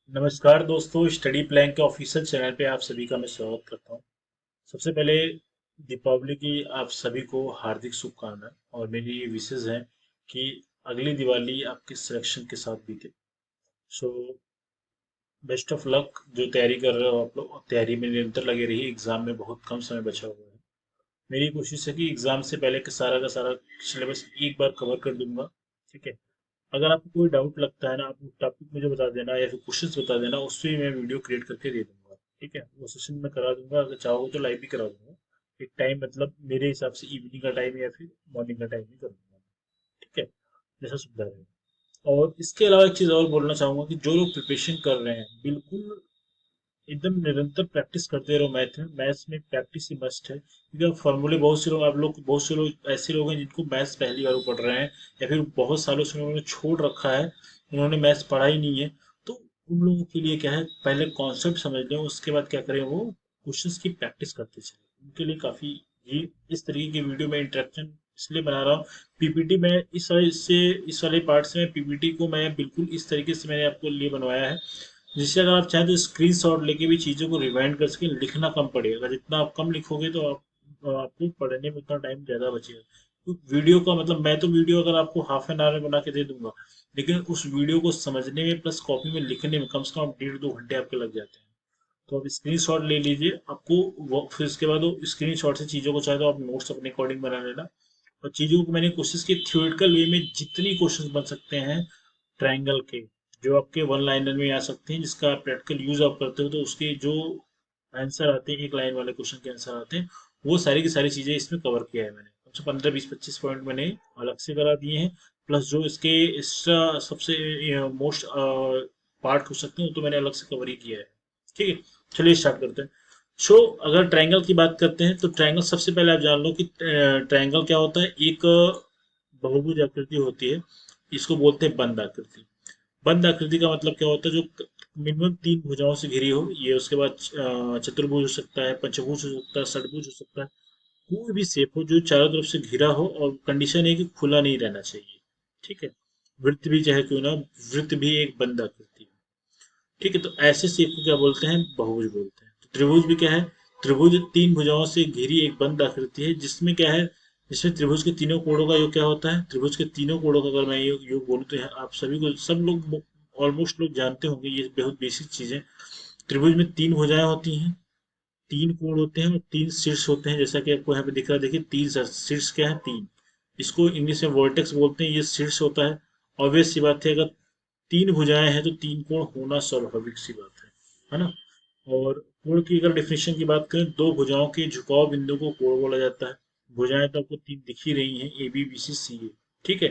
नमस्कार दोस्तों, study plan के ऑफिशियल चैनल पे आप सभी का मैं स्वागत करता हूँ। सबसे पहले दीपावली की आप सभी को हार्दिक शुभकामनाएं और मेरी ये विशेष है कि अगली दिवाली आपके सिलेक्शन के साथ बीते। So best of luck. जो तैयारी कर रहे हो आप लोग, तैयारी में निरंतर लगे रहिए। एग्जाम में बहुत कम समय बचा हुआ है। मेरी कोशिश है कि एग्जाम से पहले का सारा सिलेबस एक बार कवर कर दूंगा। ठीक है। अगर आपको कोई डाउट लगता है ना, आप टॉपिक मुझे बता देना या फिर क्वेश्चंस बता देना, उससे ही मैं वीडियो क्रिएट करके दे दूंगा। ठीक है, वो सेशन मैं करा दूंगा। अगर चाहो तो लाइव भी करा दूंगा। एक टाइम मतलब मेरे हिसाब से इवनिंग का टाइम या फिर मॉर्निंग का टाइम भी कर दूंगा। ठीक है, जैसा सुविधा रहे। और इसके अलावा एक चीज़ और बोलना चाहूंगा कि जो लोग प्रिपरेशन कर रहे हैं, बिल्कुल एकदम निरंतर प्रैक्टिस करते रहो। मैथ्स में प्रैक्टिस ही मस्ट है, क्योंकि अब फॉर्मूले बहुत से लोग ऐसे लोग हैं जिनको मैथ्स पहली बार पढ़ रहे हैं, या फिर बहुत सालों से उन्होंने छोड़ रखा है, उन्होंने मैथ्स पढ़ा ही नहीं है। तो उन लोगों के लिए क्या है, पहले कॉन्सेप्ट समझ लें, उसके बाद क्या करें, वो क्वेश्चंस की प्रैक्टिस करते चले। उनके लिए काफ़ी ये इस तरीके की वीडियो में इंटरेक्शन इसलिए बना रहा हूँ। पीपीटी में इस वाले पार्ट से मैं पीपीटी को मैं बिल्कुल इस तरीके से मैंने आपको लिए बनवाया है, जिससे अगर आप चाहें तो स्क्रीनशॉट लेके भी चीज़ों को रिवाइंड कर सकें। लिखना कम पड़ेगा, जितना आप कम लिखोगे तो आपको पढ़ने में उतना टाइम ज़्यादा बचेगा। तो वीडियो का मतलब, मैं तो वीडियो अगर आपको हाफ एन आवर में बना के दे दूंगा, लेकिन उस वीडियो को समझने में प्लस कॉपी में लिखने में कम से कम 1.5-2 घंटे आपके लग जाते हैं। तो आप स्क्रीनशॉट ले लीजिए। आपको फिर उसके बाद वो स्क्रीनशॉट से चीज़ों को चाहे तो आप नोट्स अपने अकॉर्डिंग बना लेना। और चीज़ों को मैंने कोशिश की थ्योरेटिकल वे में जितनी क्वेश्चंस बन सकते हैं ट्रायंगल के, जो आपके वन लाइनर में आ सकते हैं, जिसका आप प्रैक्टिकल यूज आप करते हो, तो उसके जो आंसर आते हैं, एक लाइन वाले क्वेश्चन के आंसर आते हैं, वो सारी की सारी चीज़ें इसमें कवर किया है मैंने। कम से 15-20-25 पॉइंट मैंने अलग से करा दिए हैं। प्लस जो इसके एक्स्ट्रा सबसे मोस्ट पार्ट हो सकते हैं, वो तो मैंने अलग से कवर ही किया है। ठीक है, चलिए स्टार्ट करते हैं। सो अगर ट्रायंगल की बात करते हैं, तो ट्रायंगल सबसे पहले आप जान लो कि ट्रायंगल क्या होता है। एक बहुभुज आकृति होती है, इसको बोलते हैं बंद आकृति। बंद आकृति का मतलब क्या होता है, जो मिनिमम 3 भुजाओं से घिरी हो। ये उसके बाद चतुर्भुज हो सकता है, पंचभुज हो सकता है, षटभुज हो सकता है। कोई भी शेप हो जो चारों तरफ से घिरा हो, और कंडीशन है कि खुला नहीं रहना चाहिए। ठीक है, वृत्त भी चाहे क्यों ना, वृत्त भी एक बंद आकृति है। ठीक है, तो ऐसे शेप को क्या बोलते हैं, बहुभुज बोलते हैं। तो त्रिभुज भी क्या है, त्रिभुज 3 भुजाओं से घिरी एक बंद आकृति है, जिसमें क्या है, जिसमें त्रिभुज के तीनों कोणों का योग क्या होता है। त्रिभुज के तीनों कोणों का अगर मैं योग बोलूँ तो आप सभी को, सब लोग ऑलमोस्ट लोग जानते होंगे, ये बहुत बेसिक चीज है। त्रिभुज में 3 भुजाएं होती हैं, 3 कोण होते हैं और 3 शीर्ष होते हैं। जैसा कि आपको यहाँ पे दिख रहा है, देखिए 3 शीर्ष क्या है, 3। इसको इंग्लिश में वर्टेक्स बोलते हैं, ये शीर्ष होता है। ऑब्वियस सी बात है, अगर 3 भुजाएं हैं तो 3 कोण होना स्वाभाविक सी बात है ना। और कोण की अगर डेफिनेशन की बात करें, 2 भुजाओं के झुकाव बिंदु को कोण बोला जाता है। भुजाएं तो आपको 3 दिख ही रही हैं, ए बी बी सी सी ए। ठीक है,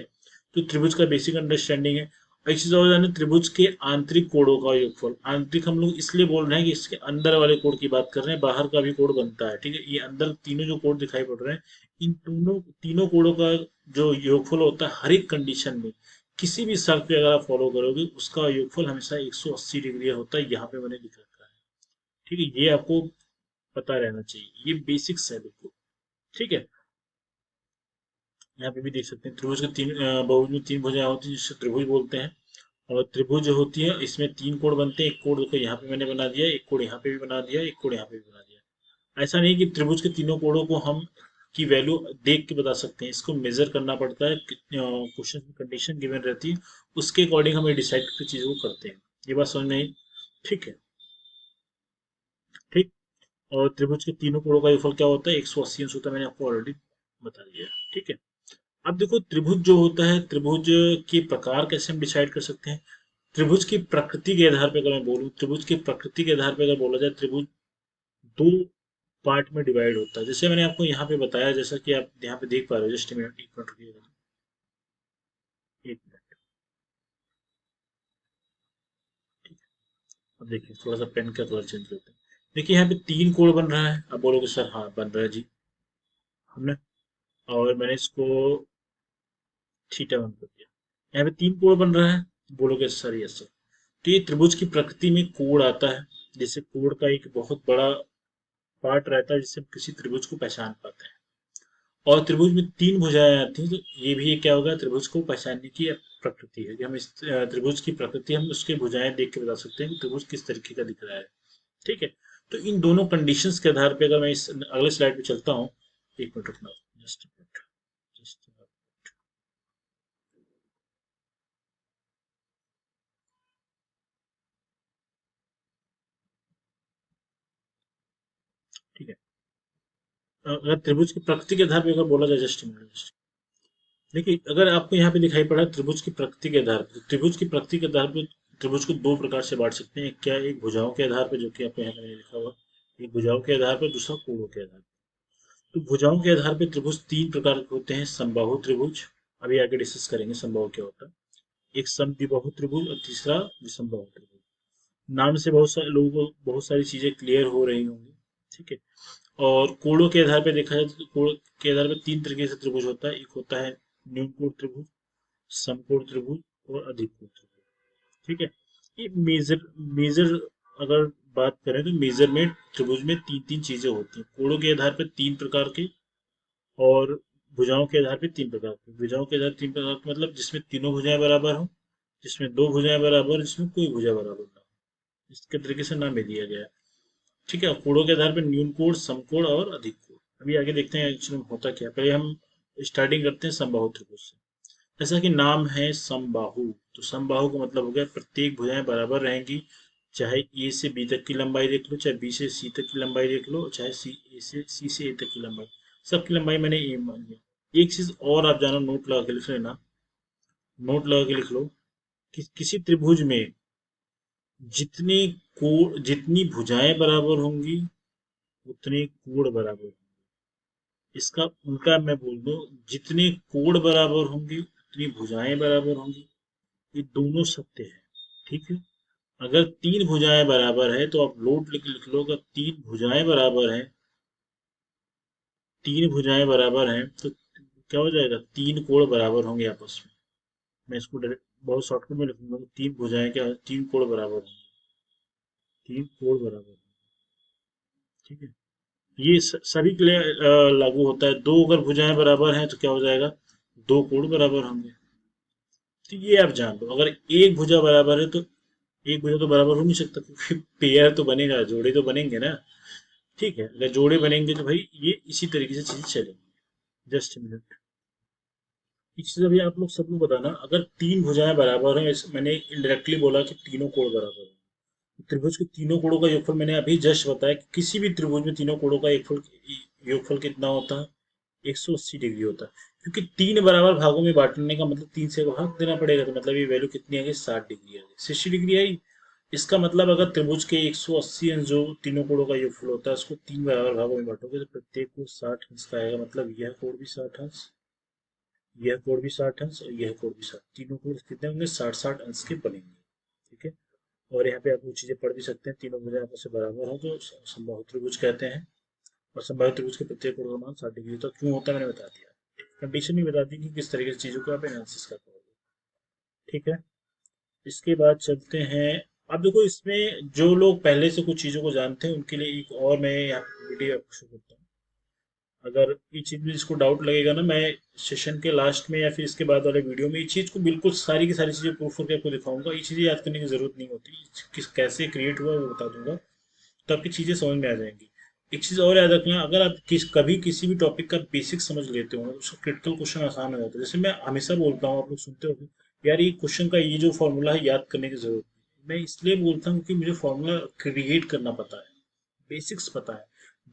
तो त्रिभुज का बेसिक अंडरस्टैंडिंग है। एक चीज और जाने, त्रिभुज के आंतरिक कोणों का योगफल। आंतरिक हम लोग इसलिए बोल रहे हैं कि इसके अंदर वाले कोण की बात कर रहे हैं, बाहर का भी कोण बनता है। ठीक है, ये अंदर तीनों जो कोण दिखाई पड़ रहे हैं, इन तीनों कोणों का जो योगफल होता है, हर एक कंडीशन में किसी भी शर्त पे अगर आप फॉलो करोगे, उसका योगफल हमेशा 180 डिग्री होता है। यहाँ पे मैंने लिख रखा है। ठीक है, ये आपको पता रहना चाहिए, ये बेसिक्स है बिल्कुल। ठीक है, यहाँ पे भी देख सकते हैं, त्रिभुज के बहुभुज में 3 भुजाएं होती हैं, जिससे त्रिभुज बोलते हैं। और त्रिभुज जो होती है, इसमें 3 कोण बनते हैं। एक कोण देखो यहाँ पे मैंने बना दिया, एक कोण यहाँ पे भी बना दिया, एक कोण यहाँ पे भी बना दिया। ऐसा नहीं कि त्रिभुज के तीनों कोणों को हम की वैल्यू देख के बता सकते हैं, इसको मेजर करना पड़ता है। क्वेश्चन में कंडीशन गिवन रहती है, उसके अकॉर्डिंग हमें डिसाइड करके चीजों को करते हैं। ये बात समझ में आई। ठीक है, ठीक। और त्रिभुज के तीनों कोणों का योगफल क्या होता है, 180 अंश होता है, मैंने आपको ऑलरेडी बता दिया। ठीक है, अब देखो त्रिभुज जो होता है, त्रिभुज के प्रकार कैसे हम डिसाइड कर सकते हैं। त्रिभुज की प्रकृति के आधार पर अगर मैं बोलूं, त्रिभुज की प्रकृति के आधार पर अगर बोला जाए, त्रिभुज दो पार्ट में डिवाइड होता है। जैसे मैंने आपको यहाँ पे बताया, जैसा कि आप यहाँ पे देख पा रहे हो, जस्ट मिनट, एक मिनट रुकिएगा, एक मिनट। ठीक है, अब देखिए थोड़ा सा पेन का कलर चेंज करते हैं। देखिए यहाँ पे 3 कोण बन रहा है। अब बोलोगे सर हाँ बन रहा है जी, हमने, और मैंने इसको थीटा वन कर दिया। यहाँ पे 3 कोण बन रहा है, बोलोगे सर यस सर। तो ये त्रिभुज की प्रकृति में कोण आता है, जैसे कोण का एक बहुत बड़ा पार्ट रहता है, जिससे हम किसी त्रिभुज को पहचान पाते हैं। और त्रिभुज में 3 भुजाएं आती हैं, तो ये भी क्या होगा, त्रिभुज को पहचानने की प्रकृति है, कि हम इस त्रिभुज की प्रकृति हम उसके भुजाएं देख के बता सकते हैं कि त्रिभुज किस तरीके का दिख रहा है। ठीक है। तो इन दोनों कंडीशंस के आधार पे अगर मैं इस अगले स्लाइड पे चलता हूँ, एक मिनट रुकना, जस्ट जस्ट ठीक है। अगर त्रिभुज की प्रकृति के आधार पे अगर बोला जाए, जस्ट मिनट, देखिए अगर आपको यहाँ पे दिखाई पड़ा त्रिभुज की प्रकृति के आधार पर, त्रिभुज की प्रकृति के आधार पर त्रिभुज को दो प्रकार से बांट सकते हैं। एक क्या है, एक भुजाओं के आधार पर, जो कि आपको यहाँ पे नहीं लिखा हुआ, एक भुजाओं के आधार पर, दूसरा कोणों के आधार पर। तो भुजाओं के आधार पर त्रिभुज तीन प्रकार के होते हैं। समबाहु त्रिभुज, अभी आगे डिस्कस करेंगे समबाहु क्या होता है। एक समद्विबाहु त्रिभुज और तीसरा विषमबाहु त्रिभुज। नाम से बहुत सारे लोगों को बहुत सारी चीजें क्लियर हो रही होंगी। ठीक है। और कोणों के आधार पर देखा जाए तो कोण के आधार पर तीन तरीके से त्रिभुज होता है। एक होता है न्यून कोण त्रिभुज, समकोण त्रिभुज और अधिक कोण त्रिभुज। ठीक है। ये मेजर मेजर अगर बात करें तो मेजरमेंट त्रिभुज में तीन तीन चीजें होती हैं। कोणों के आधार पर तीन प्रकार के, और भुजाओं के आधार पर तीन प्रकार के। भुजाओं के आधार तीन प्रकार के मतलब जिसमें तीनों भुजाएं बराबर हो, जिसमें दो भुजाएं बराबर, जिसमें कोई भुजा बराबर ना हो। इसके तरीके से नाम भी दिया गया है। ठीक है। कोणों के आधार पर न्यून कोण, समकोण और अधिक कोण। अभी आगे देखते हैं एक्चुअली होता क्या है। पहले हम स्टार्टिंग करते हैं समबाहु त्रिभुज से। जैसा कि नाम है समबाहु, तो समबाहु का मतलब हो गया प्रत्येक भुजाएं बराबर रहेंगी। चाहे ए से बी तक की लंबाई देख लो, चाहे बी से सी तक की लंबाई देख लो, चाहे सी से ए तक की लंबाई, सबकी लंबाई मैंने ए मान लिया। एक चीज और आप जानो, नोट लगा के लिख लेना, नोट लगा के लिख लो कि किसी त्रिभुज में जितने कोण, जितनी भुजाएं बराबर होंगी उतने कोण बराबर होंगे। इसका उल्टा मैं बोल दूं, जितने कोण बराबर होंगे उतनी भुजाएं बराबर होंगी। ये दोनों सत्य है। ठीक है। अगर तीन भुजाएं बराबर है तो आप लोड लिख लो, अगर तीन भुजाएं बराबर है, तीन भुजाएं बराबर हैं तो क्या हो जाएगा, तीन कोण बराबर होंगे आपस में। मैं इसको डायरेक्ट बहुत शॉर्टकट में लिखूंगा, तीन भुजाएं क्या, तीन कोण बराबर होंगे, तीन कोण बराबर होंगे। ठीक है। ये सभी के लिए लागू होता है। दो अगर भुजाएं बराबर हैं तो क्या हो जाएगा, दो कोण बराबर होंगे। तो ये आप जान लो, अगर एक भुजा बराबर है तो एक भुजा तो बराबर हो नहीं सकता, क्योंकि पेयर तो बनेगा, जोड़े तो बनेंगे ना। ठीक है। अगर जोड़े बनेंगे तो भाई ये इसी तरीके से चीजें चलेंगी। जस्ट मिनट, एक चीज अभी आप लोग सब लोग बताना, अगर तीन भुजाएं बराबर हैं, मैंने इनडायरेक्टली बोला कि तीनों कोण बराबर हैं, त्रिभुज के तीनों कोणों का योगफल मैंने अभी जस्ट बताया कि किसी भी त्रिभुज में तीनों कोणों का योगफल कितना होता है, 180 डिग्री होता है। क्योंकि तीन बराबर भागों में बांटने का मतलब तीन से भाग देना पड़ेगा, तो मतलब ये वैल्यू कितनी आ गई, 60 डिग्री आ गई, 60 डिग्री आई। इसका मतलब अगर त्रिभुज के 180 अंश जो तीनों कोणों का योगफल होता है उसको तीन बराबर भागों में बांटोगे तो प्रत्येक को 60 अंश का आएगा। मतलब यह कोण भी 60 अंश, यह कोण भी 60 अंश और यह कोण भी 60, तीनों कोण कितने होंगे, 60-60 अंश के बनेंगे। ठीक है। और यहाँ पे आप वो चीजें पढ़ भी सकते हैं, तीनों भुजाएं आपस में बराबर हो तो समबाहु त्रिभुज कहते हैं। और समबाहु त्रिभुज के प्रत्येक कोण का मान 60 डिग्री तो क्यों होता है मैंने बता दिया। कंडीशन भी बता दी कि किस तरीके से चीजों को आप एनालिसिस कर पाओगे। ठीक है। इसके बाद चलते हैं। अब देखो इसमें जो लोग पहले से कुछ चीजों को जानते हैं उनके लिए एक और मैं यहाँ वीडियो शुरू करता हूँ। अगर ये चीज में जिसको डाउट लगेगा ना, मैं सेशन के लास्ट में या फिर इसके बाद वाले वीडियो में ये चीज को बिल्कुल सारी की सारी चीजें प्रूफ करके आपको दिखाऊंगा। ये चीजें याद करने की जरूरत नहीं होती, किस कैसे क्रिएट हुआ है वो बता दूंगा, तो आपकी चीजें समझ में आ जाएंगी। एक चीज और याद रखना, अगर आप कभी किसी भी टॉपिक का बेसिक समझ लेते हो तो उसका क्रिटिकल क्वेश्चन आसान हो जाता है। जैसे मैं हमेशा बोलता हूँ, आप लोग सुनते हो यार ये क्वेश्चन का ये जो फॉर्मूला है याद करने की जरूरत नहीं। मैं इसलिए बोलता हूँ कि मुझे फॉर्मूला क्रिएट करना पता है, बेसिक्स पता है।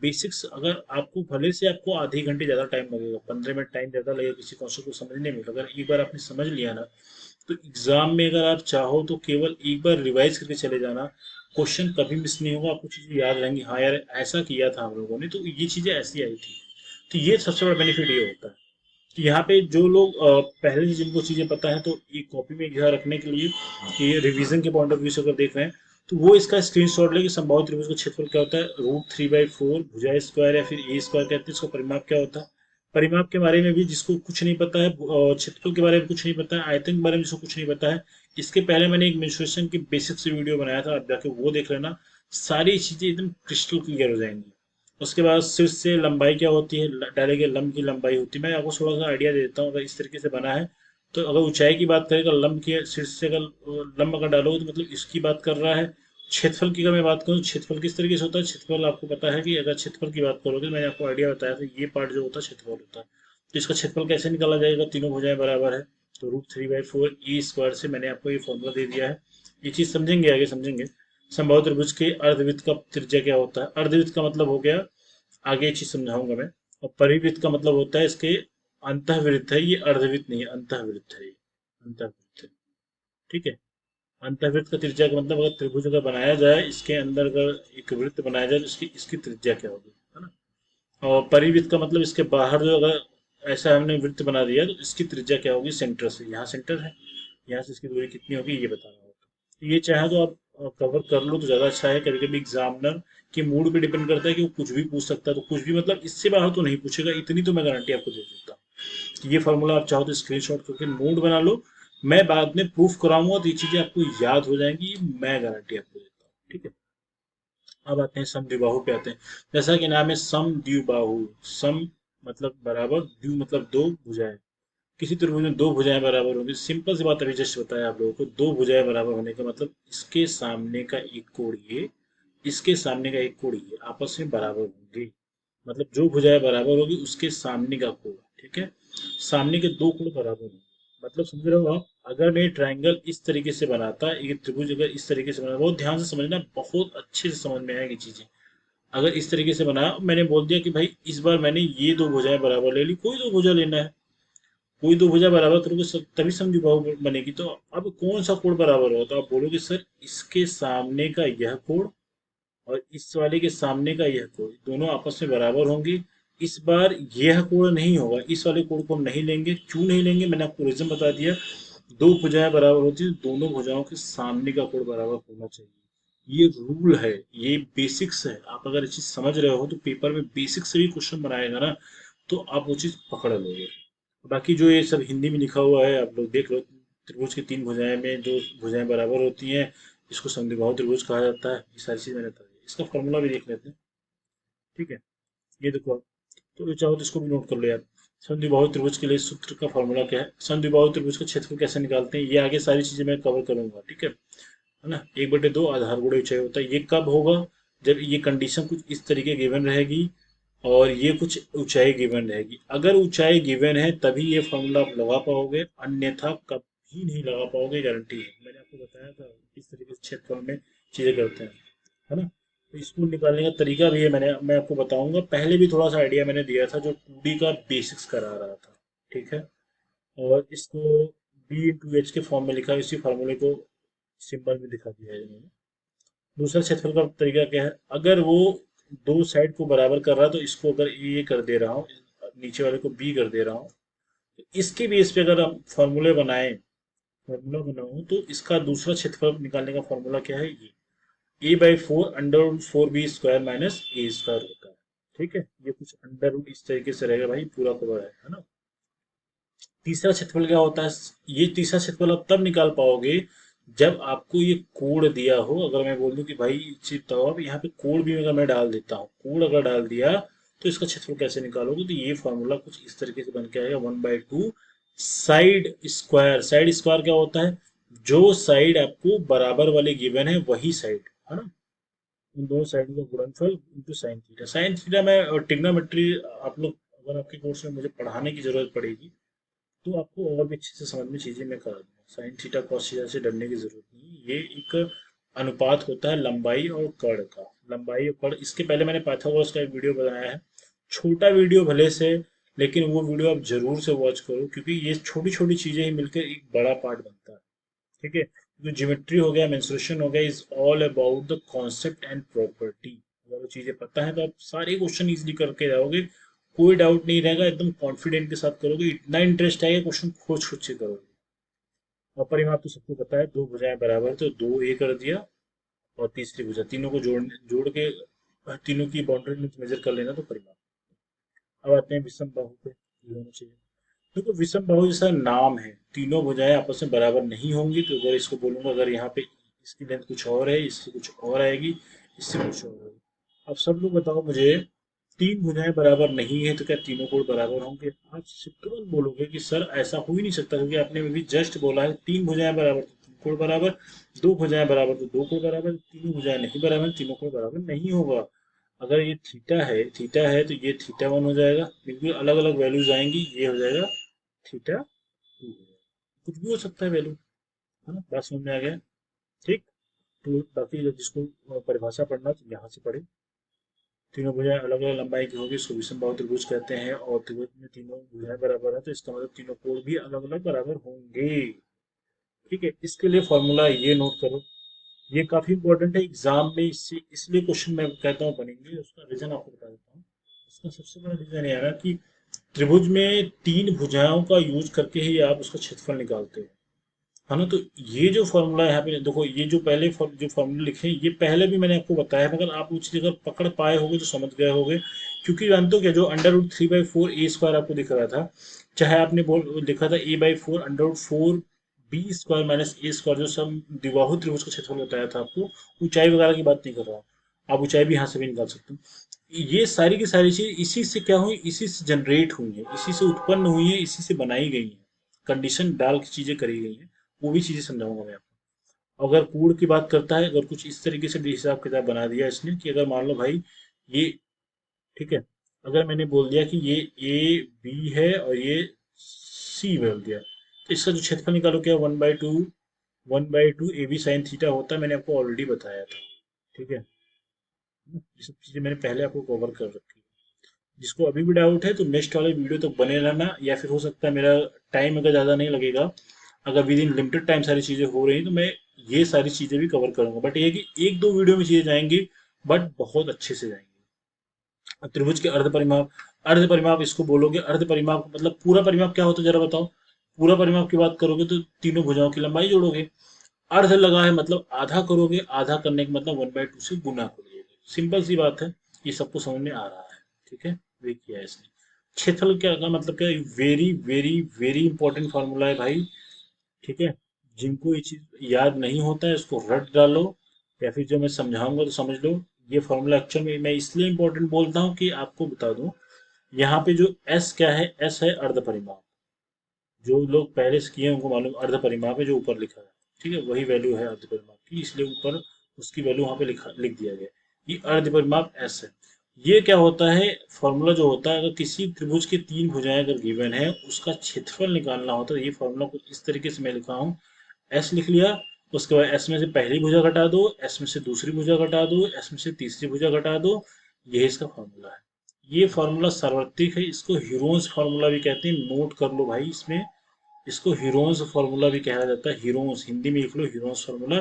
बेसिक्स अगर आपको, भले से आपको आधे घंटे ज़्यादा टाइम लगेगा, 15 मिनट टाइम ज़्यादा लगेगा किसी कॉन्सेप्ट को समझने में, अगर एक बार आपने समझ लिया ना तो एग्जाम में अगर आप चाहो तो केवल एक बार रिवाइज करके चले जाना, क्वेश्चन कभी मिस नहीं होगा, आपको चीज़ें याद रहेंगी। हाँ यार ऐसा किया था हम लोगों ने तो ये चीज़ें ऐसी आई थी। तो ये सबसे बड़ा बेनिफिट ये होता है। तो यहाँ पे जो लोग पहले से जिनको चीज़ें पता है तो ये कॉपी में ध्यान रखने के लिए कि रिवीजन के पॉइंट ऑफ व्यू से अगर देख रहे हैं तो वो इसका स्क्रीनशॉट ले कि संभावित त्रिभुज का क्षेत्रफल क्या होता है, √3/4 भुजा स्क्वायर या फिर ए स्क्वायर कहते हैं, इसका परिमाप क्या होता है। परिमाप के बारे में भी जिसको कुछ नहीं पता है, क्षेत्रफल के बारे में कुछ नहीं पता है, आयतन के बारे में जिसको कुछ नहीं पता है, इसके पहले मैंने एक मेंस्ट्रुएशन के बेसिक से वीडियो बनाया था, आप जाके वो देख लेना। सारी चीजें एकदम क्रिस्टल क्लियर हो जाएंगी। उसके बाद शीर्ष से लंबाई क्या होती है, डाले गए लंब की लंबाई होती है। मैं आपको थोड़ा सा आइडिया दे देता हूँ, अगर इस तरीके से बना है तो अगर ऊंचाई की बात करें तो लंब के शीर्ष से अगर लंब अगर डालोगे तो मतलब इसकी बात कर रहा है। क्षेत्रफल की अगर मैं बात करूँ, क्षेत्रफल किस तरीके से होता है, क्षेत्रफल आपको पता है कि अगर क्षेत्रफल की बात करोगे, मैंने आपको आइडिया बताया था, ये पार्ट जो होता है क्षेत्रफल होता है। तो इसका क्षेत्रफल कैसे निकाला जाएगा, तीनों भुजाएं बराबर है, तो √3/4 ई स्क्वायर से मैंने आपको ये फॉर्मूला दे दिया है। ये चीज समझेंगे, आगे समझेंगे। समबाहु त्रिभुज के अर्धवृत्त का त्रिज्या क्या होता है, अर्धवृत्त का मतलब हो गया, आगे ये चीज समझाऊंगा मैं। और परिवृत्त का मतलब होता है इसके अंतःवृत्त है, ये अर्धवृत्त नहीं है, अंतःवृत्त है ये, अंतःवृत्त है। ठीक है। अंतःवृत्त का त्रिज्या का मतलब, अगर त्रिभुज अगर बनाया जाए, इसके अंदर अगर एक वृत्त बनाया जाए तो इसकी इसकी त्रिज्या क्या होगी, है ना। और परिवृत्त का मतलब इसके बाहर जो अगर ऐसा हमने वृत्त बना दिया तो इसकी त्रिज्या क्या होगी, सेंटर से, यहाँ सेंटर है, यहाँ से इसकी दूरी कितनी होगी ये बताना होगा। तो ये चाहे तो आप कवर कर लो तो ज़्यादा अच्छा है। कभी कभी एग्जामिनर के मूड पे डिपेंड करता है कि वो कुछ भी पूछ सकता है, तो कुछ भी मतलब इससे बाहर तो नहीं पूछेगा, इतनी तो मैं गारंटी आपको दे देता हूँ। ये फार्मूला आप चाहो तो स्क्रीनशॉट करके नोट बना लो, मैं बाद में प्रूफ कराऊंगा तो ये चीजें आपको याद हो जाएंगी, मैं गारंटी आपको देता हूँ। ठीक है। अब आते हैं समद्विबाहु पे आते हैं। जैसा कि नाम है समद्विबाहु, सम मतलब बराबर, द्वि मतलब दो भुजाएं। किसी त्रिभुज में दो भुजाएं बराबर होंगी, सिंपल सी बात अभी जस्ट बताया आप लोगों को, दो भुजाएं बराबर होने का मतलब इसके सामने का एक कोण ये, इसके सामने का एक कोण ये आपस में बराबर होंगे। मतलब जो भुजाएं बराबर होगी उसके सामने का कोण, ठीक है, सामने के दो कोण बराबर होंगे। मतलब समझ रहे हो आप, अगर मैं ट्रायंगल इस तरीके से बनाता, ये त्रिभुज अगर इस तरीके से बना, बहुत ध्यान से समझना, बहुत अच्छे से समझ में आएगी चीजें। अगर इस तरीके से बनाया, मैंने बोल दिया कि भाई इस बार मैंने ये दो भुजाएं बराबर ले ली, कोई दो भुजा लेना है, कोई दो भुजा बराबर करोगे तभी समद्विबाहु बनेगी। तो अब कौन सा कोण बराबर होगा, तो आप बोलोगे सर इसके सामने का यह कोण और इस वाले के सामने का यह कोण, दोनों आपस में बराबर होंगे। इस बार यह कोण नहीं होगा, इस वाले कोण को हम नहीं लेंगे, क्यों नहीं लेंगे मैंने आपको रीजन बता दिया। दो भुजाएं बराबर होती है, दोनों भुजाओं के सामने का कोण बराबर होना चाहिए, ये रूल है, ये बेसिक्स है। आप अगर ये चीज समझ रहे हो तो पेपर में बेसिक से भी क्वेश्चन बनाएगा ना, तो आप वो चीज पकड़ लोगे। बाकी जो ये सब हिंदी में लिखा हुआ है आप लोग देख लो, त्रिभुज की तीन भुजाएं में जो भुजाएं बराबर होती हैं इसको समद्विबाहु त्रिभुज कहा जाता है, ये सारी चीज मैंने बता दी। इसका फॉर्मूला भी देख लेते हैं। ठीक है। ये देखो आप, तो ये चाहो तो इसको भी नोट कर लो यार। समद्विबाहु त्रिभुज के लिए सूत्र का फॉर्मूला क्या है, समद्विबाहु त्रिभुज का क्षेत्रफल कैसे निकालते हैं, ये आगे सारी चीजें मैं कवर करूंगा। ठीक है ना। 1/2 आधार गुणा ऊंचाई होता है, ये कब होगा, जब ये कंडीशन कुछ इस तरीके गिवन रहेगी और ये कुछ ऊंचाई गिवन रहेगी। अगर ऊंचाई गिवन है तभी ये फॉर्मूला आप लगा पाओगे, अन्यथा कभी नहीं लगा पाओगे, गारंटी है। मैंने आपको बताया था किस तरीके से क्षेत्रफल में चीजें करते हैं, है ना। तो इसको निकालने का तरीका भी है, मैं आपको बताऊंगा। पहले भी थोड़ा सा आइडिया मैंने दिया था जो 2D का बेसिक्स करा रहा था। ठीक है। और इसको B/H के फॉर्म में लिखा है, इसी फार्मूले को सिंबल में दिखा दिया है इन्होंने। दूसरा क्षेत्रफल का तरीका क्या है, अगर वो दो साइड को बराबर कर रहा है तो इसको अगर ए कर दे रहा हूँ, नीचे वाले को बी कर दे रहा हूँ, तो इसके बेस पे अगर हम फॉर्मूले बनाए, फॉर्मूला बनाऊं तो इसका दूसरा क्षेत्रफल निकालने का फॉर्मूला क्या है, ये A/4 √4B² माइनस A² होता है। ठीक है। ये कुछ अंडर रूट इस तरीके से रहेगा भाई, पूरा कवर है ना। तीसरा क्षेत्रफल क्या होता है, ये तीसरा क्षेत्रफल आप तब निकाल पाओगे जब आपको ये कोड दिया हो। अगर मैं बोल दूं कि भाई चीज तो अब यहाँ पे कोड भी अगर मैं डाल देता हूँ, कोड अगर डाल दिया तो इसका क्षेत्रफल कैसे निकालोगे, तो ये फॉर्मूला कुछ इस तरीके से बन के आएगा, 1/2 साइड स्क्वायर। साइड स्क्वायर क्या होता है, जो साइड आपको बराबर वाले गिवन है वही साइड, है ना, उन दोनों साइड का गुणनफल into sine theta. Sine theta में ट्रिग्नोमेट्री आप लोग, अगर आपके कोर्स में मुझे पढ़ाने की जरूरत पड़ेगी तो आपको और भी अच्छे से समझ में चीजें मैं करा दूंगा। साइन थीटा कॉस थीटा से डरने की जरूरत नहीं, ये एक अनुपात होता है लंबाई और कर्ण का। लंबाई और कर्ण, इसके पहले मैंने पाइथागोरस का एक वीडियो बनाया है, छोटा वीडियो भले से, लेकिन वो वीडियो आप जरूर से वॉच करो, क्योंकि ये छोटी छोटी चीजें ही मिलकर एक बड़ा पार्ट बनता है। ठीक है। जो ज्योमेट्री हो गया, मेंसुरेशन हो गया, is all about the concept and property. अगर वो चीजें पता है तो आप सारे क्वेश्चन इजीली करके जाओगे, कोई डाउट नहीं रहेगा, एकदम कॉन्फिडेंट के साथ करोगे, इतना इंटरेस्ट आएगा क्वेश्चन खोज खोज के करोगे। और परिमाप तो सबको पता है, दो भुजाएं बराबर तो दो ए कर दिया, और तीसरी भुजा, तीनों को जोड़ के तीनों की बाउंड्री मेजर कर लेना तो परिमाप। अब आते हैं विषम बाहु पे, ये होना चाहिए। देखो विषम बाहु जैसा नाम है, तीनों भुजाएं आपस में बराबर नहीं होंगी, तो अगर इसको बोलूंगा, अगर यहाँ पे इसकी लेंथ कुछ और है, इससे कुछ और आएगी, इससे कुछ और आएगी। अब सब लोग बताओ मुझे, तीन भुजाएं बराबर नहीं है तो क्या तीनों कोण बराबर होंगे? आप तुरंत बोलोगे कि सर ऐसा हो ही नहीं सकता, क्योंकि आपने अभी जस्ट बोला है तीन भुजाएं बराबर तो तीन कोण बराबर, दो भुजाएं बराबर तो दो कोण बराबर, तीनों भुजाएं नहीं बराबर तीनों कोण बराबर नहीं होगा। अगर ये थीटा है तो ये थीटा वन हो जाएगा, बिल्कुल अलग अलग वैल्यूज आएंगी, ये हो जाएगा थीटा टू हो जाएगा। कुछ भी हो सकता है वैल्यू, है ना? बात समझ में आ गया? ठीक। तो बाकी जिसको परिभाषा पढ़ना तो यहाँ से पढ़े। तीनों भुजाएं अलग अलग लंबाई की होगी, इसको विषमबाहु त्रिभुज कहते हैं, और त्रिभुज में तीनों भुजाएं बराबर है तो इसका मतलब तीनों कोण भी अलग अलग बराबर होंगे। ठीक है, इसके लिए फॉर्मूला ये नोट करो, ये काफी इंपॉर्टेंट है एग्जाम में, इससे इसलिए क्वेश्चन मैं कहता हूँ बनेंगे। उसका रीजन आपको बता देता हूँ। इसका सबसे बड़ा रीजन ये है ना कि त्रिभुज में तीन भुजाओं का यूज करके ही आप उसका क्षेत्रफल निकालते हो, है ना? तो ये जो फॉर्मूला यहाँ पे देखो, ये जो पहले जो फॉर्मूला लिखे हैं, ये पहले भी मैंने आपको बताया है, मगर आप वो चीज अगर पकड़ पाए होगे तो समझ गए होगे। क्योंकि जानते हो क्या, जो under root three by four a square आपको दिख रहा था, चाहे आपने बोल लिखा था a by four under root four b square minus a square, जो सब द्विबाहु त्रिभुज का क्षेत्रफल बताया था आपको, ऊंचाई वगैरह की बात नहीं कर रहा, आप ऊंचाई भी यहाँ से भी निकाल सकते हो। ये सारी की सारी चीज इसी से क्या हुई, इसी से जनरेट हुई है, इसी से उत्पन्न हुई है, इसी से बनाई गई है, कंडीशन डाल की चीजें करी गई हैं। वो भी चीजें समझाऊंगा मैं आपको। अगर कूड़ की बात करता है, अगर कुछ इस तरीके से भी हिसाब किताब बना दिया इसने कि अगर मान लो भाई ये, ठीक है, अगर मैंने बोल दिया कि ये ए बी है और ये सी बोल दिया, तो इसका जो क्षेत्रफल निकालो क्या, one by two A B sine theta होता है, मैंने आपको ऑलरेडी बताया था। ठीक है, ये सब चीजें मैंने पहले आपको कवर कर रखी है। जिसको अभी भी डाउट है तो नेक्स्ट वाले वीडियो तक बने रहना, या फिर हो सकता है मेरा टाइम अगर ज़्यादा नहीं लगेगा, अगर विद इन लिमिटेड टाइम सारी चीज़ें हो रही तो मैं ये सारी चीज़ें भी कवर करूंगा। बट ये है कि एक दो वीडियो में चीज़ें जाएंगी, बट बहुत अच्छे से जाएंगी। अब त्रिभुज के अर्ध परिमाप, अर्ध परिमाप इसको बोलोगे, अर्ध परिमाप मतलब पूरा परिमाप क्या होता है जरा बताओ? पूरा परिमाप की बात करोगे तो तीनों भुजाओं की लंबाई जोड़ोगे। अर्ध लगा है मतलब आधा करोगे, आधा करने का मतलब वन बाई टू से गुना करोगे। सिंपल सी बात है, ये सबको समझ में आ रहा है। ठीक है, वे किया है इसने। क्षेत्रफल क्या का मतलब क्या है, very very very important formula है भाई। ठीक है, जिनको ये चीज याद नहीं होता है उसको रट डालो, या फिर जो मैं समझाऊंगा तो समझ लो। ये फॉर्मूला एक्चुअल में मैं इसलिए इंपॉर्टेंट बोलता हूँ कि आपको बता दूं, यहाँ पे जो एस क्या है, एस है अर्ध परिमाप। जो लोग पहले से किए हैं उनको मालूम अर्ध परिमाप है जो ऊपर लिखा है। ठीक है, वही वैल्यू है अर्ध परिमाप की, इसलिए ऊपर उसकी वैल्यू वहां पे लिख दिया गया। ये अर्ध परिमाप एस है। ये क्या होता है, फॉर्मूला जो होता है, अगर किसी त्रिभुज की तीन भुजाएं अगर गिवन है, उसका क्षेत्रफल निकालना होता है। ये फॉर्मूला कुछ इस तरीके से मैं लिखा हूँ, एस लिख लिया, उसके बाद एस में से पहली भुजा घटा दो, एस में से दूसरी भुजा घटा दो, एस में से तीसरी भुजा घटा दो, यही इसका फॉर्मूला है। ये फॉर्मूला सार्वत्रिक है, इसको हीरोन्स फॉर्मूला भी कहते हैं, नोट कर लो भाई इसमें। इसको हीरोन्स फार्मूला भी कहा जाता है, हीरोन्स हिंदी में लिख लो, हीरोन्स फार्मूला।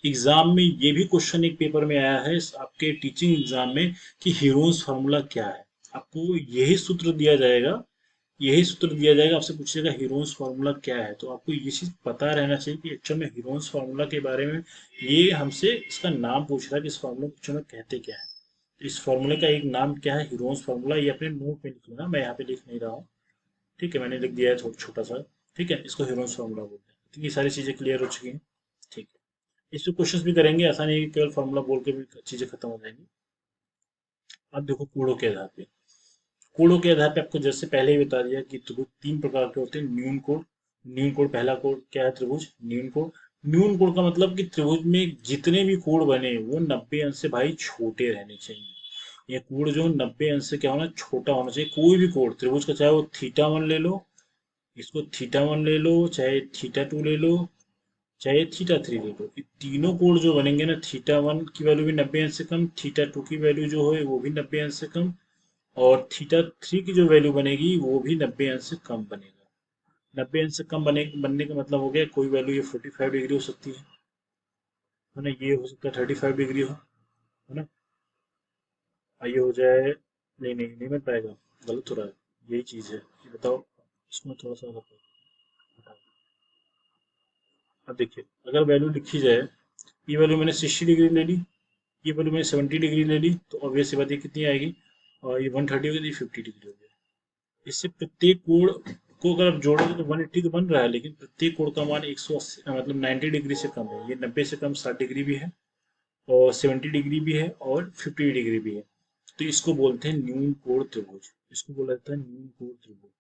एग्जाम में ये भी क्वेश्चन एक पेपर में आया है आपके टीचिंग एग्जाम में कि हीरोन्स फार्मूला क्या है। आपको यही सूत्र दिया जाएगा, यही सूत्र दिया जाएगा, आपसे पूछेगा हीरोन्स फार्मूला क्या है, तो आपको ये चीज पता रहना चाहिए कि एक्चुअल में हीरोन्स फार्मूला के बारे में ये हमसे इसका नाम पूछ रहा है कि इस फार्मूला को एक्चुअल में कहते क्या है। तो इस फार्मूले का एक नाम क्या है, हीरोन्स फार्मूला। ये अपने नोट में लिख लेना, मैं यहाँ पे लिख नहीं रहा हूँ। ठीक है, मैंने लिख दिया है छोटा सा। ठीक है, इसको हीरोन्स फार्मूला बोलते हैं। ठीक है, ये सारी चीजें क्लियर हो चुकी हैं। ठीक है, इस पे क्वेश्चंस भी करेंगे, आसानी है कि केवल फार्मूला बोल के भी चीजें खत्म हो जाएंगी। अब देखो कूड़ों के आधार पे, कोणों के आधार पे आपको जैसे पहले ही बता दिया कि त्रिभुज तीन प्रकार के होते हैं। न्यून कोण, न्यून कोण पहला कोण क्या है, त्रिभुज न्यून कोण। न्यून कोण का मतलब कि त्रिभुज में जितने भी कोण बने वो 90 अंश से भाई छोटे रहने चाहिए। ये कोण जो 90 अंश से क्या होना, छोटा होना चाहिए। कोई भी कोण त्रिभुज का, चाहे वो थीटा वन ले लो, इसको थीटा वन ले लो, चाहे थीटा टू ले लो, चाहे थीटा थ्री ले लो, ये तीनों कोण जो बनेंगे ना, थीटा वन की वैल्यू भी 90 अंश से कम, थीटा टू की वैल्यू जो है वो भी 90 अंश से कम, और थीटा थ्री की जो वैल्यू बनेगी वो भी 90 अंश से कम बनेगा। 90 अंश से कम बनने का मतलब हो गया कोई वैल्यू ये 45 डिग्री हो सकती है ना? ये हो सकता है 35 डिग्री हो, है ना? ये हो जाए, नहीं नहीं नहीं बन पाएगा, गलत हो रहा है। यही चीज है, ये बताओ, इसमें थोड़ा सा हटाओ। अब देखिए, अगर वैल्यू लिखी जाए, ये वैल्यू मैंने 60 डिग्री ले ली, ये वैल्यू मैंने 70 डिग्री ले ली, तो ऑब्वियस सी बात ये कितनी आएगी, और ये 130 हो गई, ये 50 डिग्री हो गया। इससे प्रत्येक कोण को अगर आप जोड़ोगे तो 180 तो बन रहा है, लेकिन प्रत्येक कोण का मान 180 मतलब 90 डिग्री से कम है। ये 90 से कम 60 डिग्री भी है, और 70 डिग्री भी है, और 50 डिग्री भी है। तो इसको बोलते हैं न्यून कोण त्रिभुज, इसको बोला जाता है न्यून कोण त्रिभुज,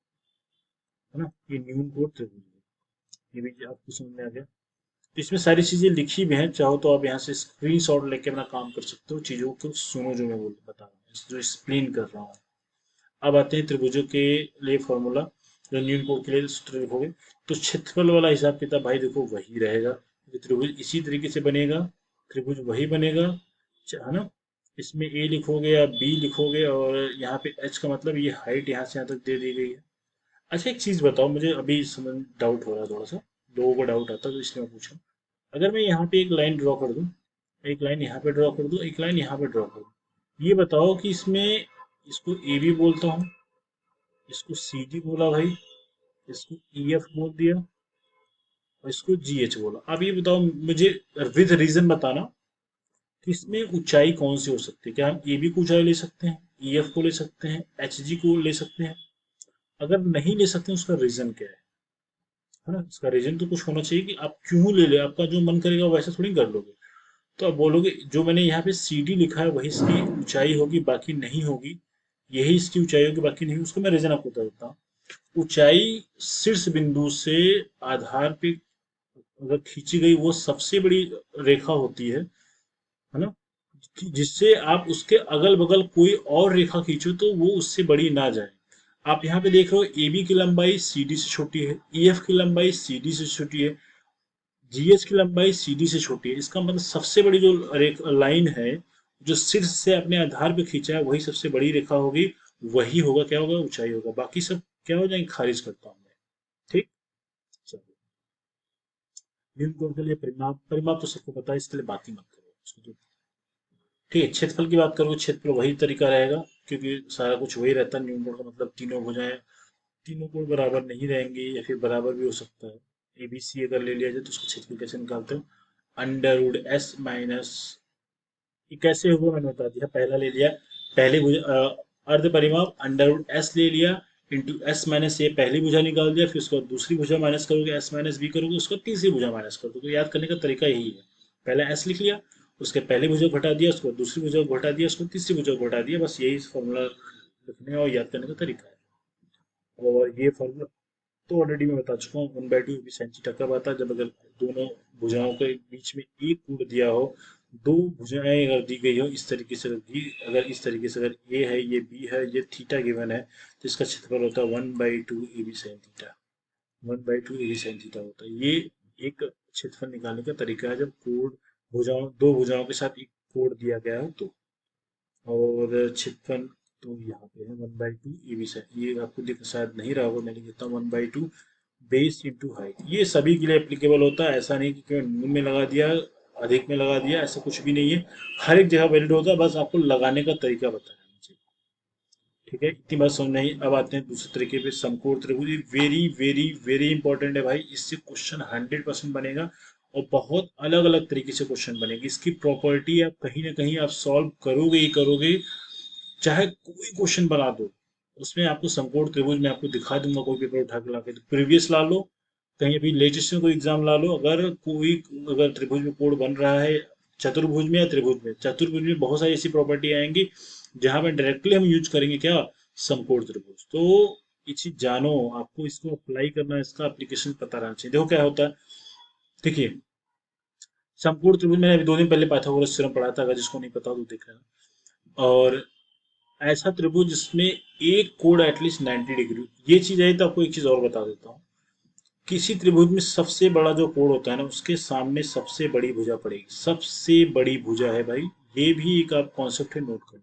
है ना। ये न्यून कोण त्रिभुज है। ये भी आपको समझ में आ गया। तो इसमें सारी चीजें लिखी भी हैं, चाहो तो आप यहाँ से स्क्रीनशॉट लेके अपना काम कर सकते हो, चीजों को सुनो जो मैं बोल बता रहा हूँ, जो एक्सप्लेन कर रहा हूँ। अब आते हैं त्रिभुजों के लिए फॉर्मूला, जो न्यून कोण के लिए सूत्र लिखोगे, तो क्षेत्रफल वाला हिसाब किताब भाई देखो वही रहेगा, ये त्रिभुज इसी तरीके से बनेगा, त्रिभुज वही बनेगा, है ना। इसमें ए लिखोगे या बी लिखोगे, और यहाँ पे एच का मतलब ये हाइट यहाँ से यहाँ तक दे दी गई है। अच्छा एक चीज बताओ, मुझे अभी समझ डाउट हो रहा है थोड़ा सा, लोगों को डाउट आता है तो इसलिए मैं पूछा। अगर मैं यहाँ पे एक लाइन ड्रॉ कर दूं, एक लाइन यहाँ पे ड्रॉ कर दूं, एक लाइन यहाँ पे ड्रॉ कर दूं, ये बताओ कि इसमें इसको ए बी बोलता हूँ, इसको सी डी बोला भाई, इसको ई एफ बोल दिया, और इसको जी एच बोला। अब ये बताओ मुझे विद रीजन बताना कि इसमें ऊंचाई कौन सी हो सकती है। क्या हम ए बी को ऊंचाई ले सकते हैं, ई एफ को ले सकते हैं, एच जी को ले सकते हैं? अगर नहीं ले सकते उसका रीजन क्या है ना। इसका रीजन तो कुछ होना चाहिए कि आप क्यों ले ले, आपका जो मन करेगा वैसे थोड़ी कर लोगे। तो आप बोलोगे जो मैंने यहाँ पे सी डी लिखा है वही इसकी ऊंचाई होगी, बाकी नहीं होगी, यही इसकी ऊंचाई होगी बाकी नहीं। उसका मैं रीजन आपको बता देता हूँ। ऊंचाई शीर्ष बिंदु से आधार पे अगर खींची गई वो सबसे बड़ी रेखा होती है ना, जिससे आप उसके अगल बगल कोई और रेखा खींचो तो वो उससे बड़ी ना जाए। आप यहाँ पे देख रहे हो ए बी की लंबाई सी डी से छोटी है, ई एफ की लंबाई सी डी से छोटी है, जी एच की लंबाई सी डी से छोटी है। इसका मतलब सबसे बड़ी जो लाइन है, जो शीर्ष से अपने आधार पे खींचा है, वही सबसे बड़ी रेखा होगी, वही होगा क्या होगा, ऊंचाई होगा। बाकी सब क्या हो जाएंगे, खारिज करता हूँ मैं। ठीक। चलो, न्यून कोण के लिए परिमाप, परिमाप तो सबको पता है, इसके लिए बात ही मत करो उसको तो। ठीक है, क्षेत्रफल की बात करोगे, क्षेत्रफल वही तरीका रहेगा, क्योंकि सारा कुछ वही रहता है। न्यून कोण का मतलब तीनों भुजाएं, तीनों कोण बराबर नहीं रहेंगे, या फिर बराबर भी हो सकता है। ए बी सी अगर ले लिया जाए तो उसका क्षेत्रफल कैसे निकालते हो, अंडर रूड एस माइनस, ये कैसे होगा मैंने बता दिया। पहला ले लिया, पहली भुजा अर्ध परिमाप अंडर रूट एस ले लिया, इंटू एस माइनस, ये पहली भुजा निकाल दिया, फिर उसके बाद दूसरी भुजा माइनस करोगे, एस माइनस बी करोगे, उसको तीसरी भुजा माइनस कर दोगे। तो याद करने का तरीका यही है, पहले एस लिख लिया, उसके पहली भुजा को घटा दिया, उसके बाद दूसरी भुजा को घटा दिया, उसको तीसरी भुजा को घटा दिया, बस यही फॉर्मूला लिखने और याद करने का तरीका है। और ये फॉर्मूला तो ऑलरेडी मैं बता चुका हूँ, 1/2 बी साइन थीटा कब आता है, जब अगर दोनों भुजाओं के बीच में एक कोण दिया हो, दो भुजाएं अगर दी गई हो इस तरीके से, अगर इस तरीके से, अगर ए है ये बी है ये थीटा गिवन है, तो इसका क्षेत्रफल होता है 1/2 A B sine theta, 1/2 A B sine theta होता है। ये एक क्षेत्रफल निकालने का तरीका है, जब कोण भुजाओं, दो भुजाओं के साथ एक कोण दिया गया हो तो। और क्षेत्रफल तो यहाँ पे है 1/2 ए बी साइन, ये आपको दिख शायद नहीं रहा होगा, मैं लिख देता हूँ 1/2 बेस इंटू हाइट। ये सभी के लिए एप्लीकेबल होता है, ऐसा नहीं कि केवल न्यून में लगा दिया, अधिक में लगा दिया, ऐसा कुछ भी नहीं है। हर एक जगह वैलिड होता है, बस आपको लगाने का तरीका बताना चाहिए। ठीक है, इतनी बात समझ नहीं। अब आते हैं दूसरे तरीके पे, समकोण त्रिभुज। वेरी वेरी वेरी इंपॉर्टेंट है भाई, इससे क्वेश्चन 100% बनेगा, और बहुत अलग अलग तरीके से क्वेश्चन बनेगी। इसकी प्रॉपर्टी आप कहीं ना कहीं आप सॉल्व करोगे ही करोगे, चाहे कोई क्वेश्चन बना दो उसमें आपको समकोण त्रिभुज में आपको दिखा दूंगा, कोई पेपर उठा के लाके, तो प्रीवियस ला लो, कहीं अभी लेटेस्ट में कोई एग्जाम ला लो, अगर कोई, अगर त्रिभुज में कोण बन रहा है, चतुर्भुज में या त्रिभुज में, चतुर्भुज में बहुत सारी ऐसी प्रॉपर्टी आएंगी जहां पे डायरेक्टली हम यूज करेंगे क्या, समकोण त्रिभुज। तो ये चीज जानो, आपको इसको अप्लाई करना, इसका एप्लीकेशन पता रहना चाहिए। देखो क्या होता है, देखिए, समकोण त्रिभुज मैंने अभी 2 दिन पहले पाइथागोरस थ्योरम पढ़ा था, अगर जिसको नहीं पता तो देख लेना। और ऐसा त्रिभुज जिसमें एक कोण एटलीस्ट 90 डिग्री, ये चीज है। तो आपको एक चीज और बता देता हूँ, किसी त्रिभुज में सबसे बड़ा जो कोण होता है ना, उसके सामने सबसे बड़ी भुजा पड़ेगी, सबसे बड़ी भुजा है भाई, ये भी एक आप कॉन्सेप्ट है, नोट कर लो,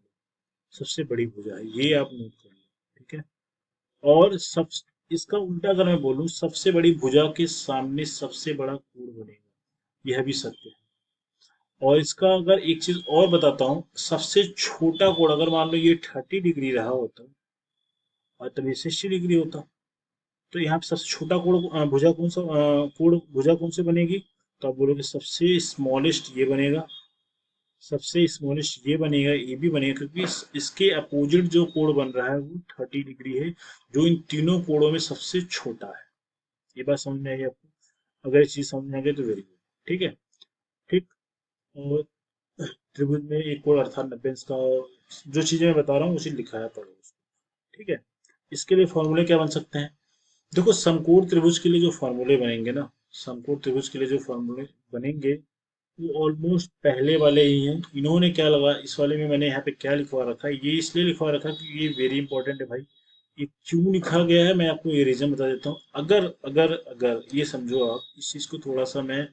सबसे बड़ी भुजा है ये, आप नोट कर लो। ठीक है, और सब, इसका उल्टा अगर मैं बोलूं, सबसे बड़ी भुजा के सामने सबसे बड़ा कोण बनेगा, यह भी सत्य है। और इसका अगर एक चीज और बताता हूँ, सबसे छोटा कोण अगर मान लो ये 30 डिग्री रहा होता, और तब ये 60 डिग्री होता, तो यहाँ पे सबसे छोटा कोण भुजा कौन सा, कोण भुजा कौन से बनेगी, तो आप बोलोगे सबसे स्मॉलेस्ट ये बनेगा, सबसे स्मॉलेस्ट ये बनेगा, ये भी बनेगा, क्योंकि इसके अपोजिट जो कोण बन रहा है वो 30 डिग्री है, जो इन तीनों कोणों में सबसे छोटा है। ये बात समझ में आई आपको? अगर ये चीज समझ में आ गई तो वेरी गुड। ठीक है। ठीक। और त्रिभुज में एक कोण अर्थात 90 अंश का, जो चीजें मैं बता रहा हूँ उसी लिखा है, पढ़ो उसको। ठीक है। इसके लिए फॉर्मूले क्या बन सकते हैं? देखो, समकोण त्रिभुज के लिए जो फॉर्मूले बनेंगे ना, समकोण त्रिभुज के लिए जो फॉर्मूले बनेंगे वो ऑलमोस्ट पहले वाले ही हैं। इन्होंने क्या लगा, इस वाले में मैंने यहाँ पे क्या लिखवा रखा है, ये इसलिए लिखवा रखा कि ये वेरी इंपॉर्टेंट है भाई। ये क्यों लिखा गया है मैं आपको ये रीजन बता देता हूँ। अगर अगर अगर ये समझो, आप इस चीज को थोड़ा सा मैं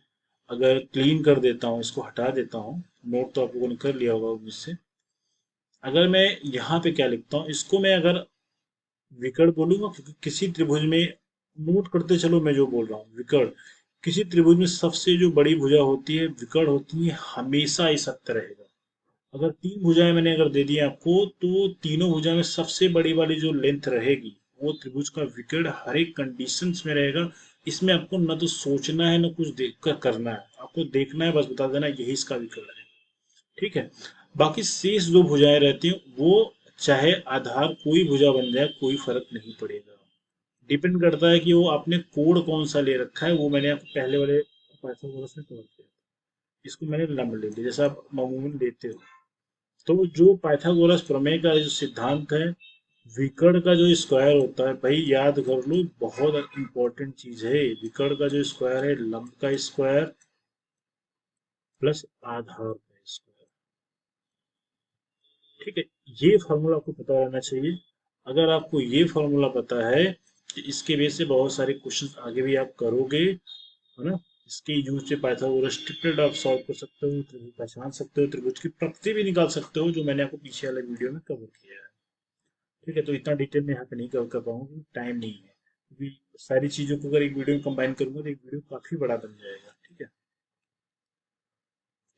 अगर क्लीन कर देता हूँ, इसको हटा देता हूँ, नोट तो आप लोगों ने कर लिया होगा मुझसे। अगर मैं यहाँ पे क्या लिखता हूँ, इसको मैं अगर विकर्ण बोलूंगा, क्योंकि किसी त्रिभुज में, नोट करते चलो मैं जो बोल रहा हूँ, विकर्ण, किसी त्रिभुज में सबसे जो बड़ी भुजा होती है विकर्ण होती है, हमेशा ये सत्य रहेगा। अगर तीन भुजाएं मैंने अगर दे दी आपको, तो तीनों भुजा में सबसे बड़ी वाली जो लेंथ रहेगी वो त्रिभुज का विकर्ण हर एक कंडीशंस में रहेगा। इसमें आपको न तो सोचना है, न कुछ देख कर करना है, आपको देखना है, बस बता देना यही इसका विकर्ण है। ठीक है। बाकी शेष जो भुजाएं रहती हैं वो, चाहे आधार कोई भुजा बन जाए, कोई फर्क नहीं पड़ेगा। डिपेंड करता है कि वो आपने कोड कौन सा ले रखा है। वो मैंने आपको पहले वाले पाइथागोरस में कवर किया। इसको मैंने लंब ले लिया, जैसा आप मामूमन लेते हो। तो जो पाइथागोरस प्रमेय का जो सिद्धांत है, विकर्ण का जो स्क्वायर होता है भाई, याद कर लो, बहुत इंपॉर्टेंट चीज है। विकर्ण का जो स्क्वायर है लंब का स्क्वायर प्लस आधार का स्क्वायर। ठीक है। ये फॉर्मूला आपको पता रहना चाहिए। अगर आपको ये फॉर्मूला पता है, तो इसके बेस से बहुत सारे क्वेश्चंस आगे भी आप करोगे, है ना। इसके यूज से पाइथागोरस ट्रिपलेट आप सॉल्व कर सकते हो, त्रिभुज पहचान सकते हो, त्रिभुज की प्रकृति भी निकाल सकते हो, जो मैंने आपको पीछे वाले वीडियो में कवर किया है। ठीक है। तो इतना डिटेल में यहाँ पे नहीं कवर कर पाऊंगा क्योंकि टाइम नहीं है, क्योंकि सारी चीजों को अगर एक वीडियो में कंबाइन करूंगा तो एक वीडियो काफी बड़ा बन जाएगा। ठीक है।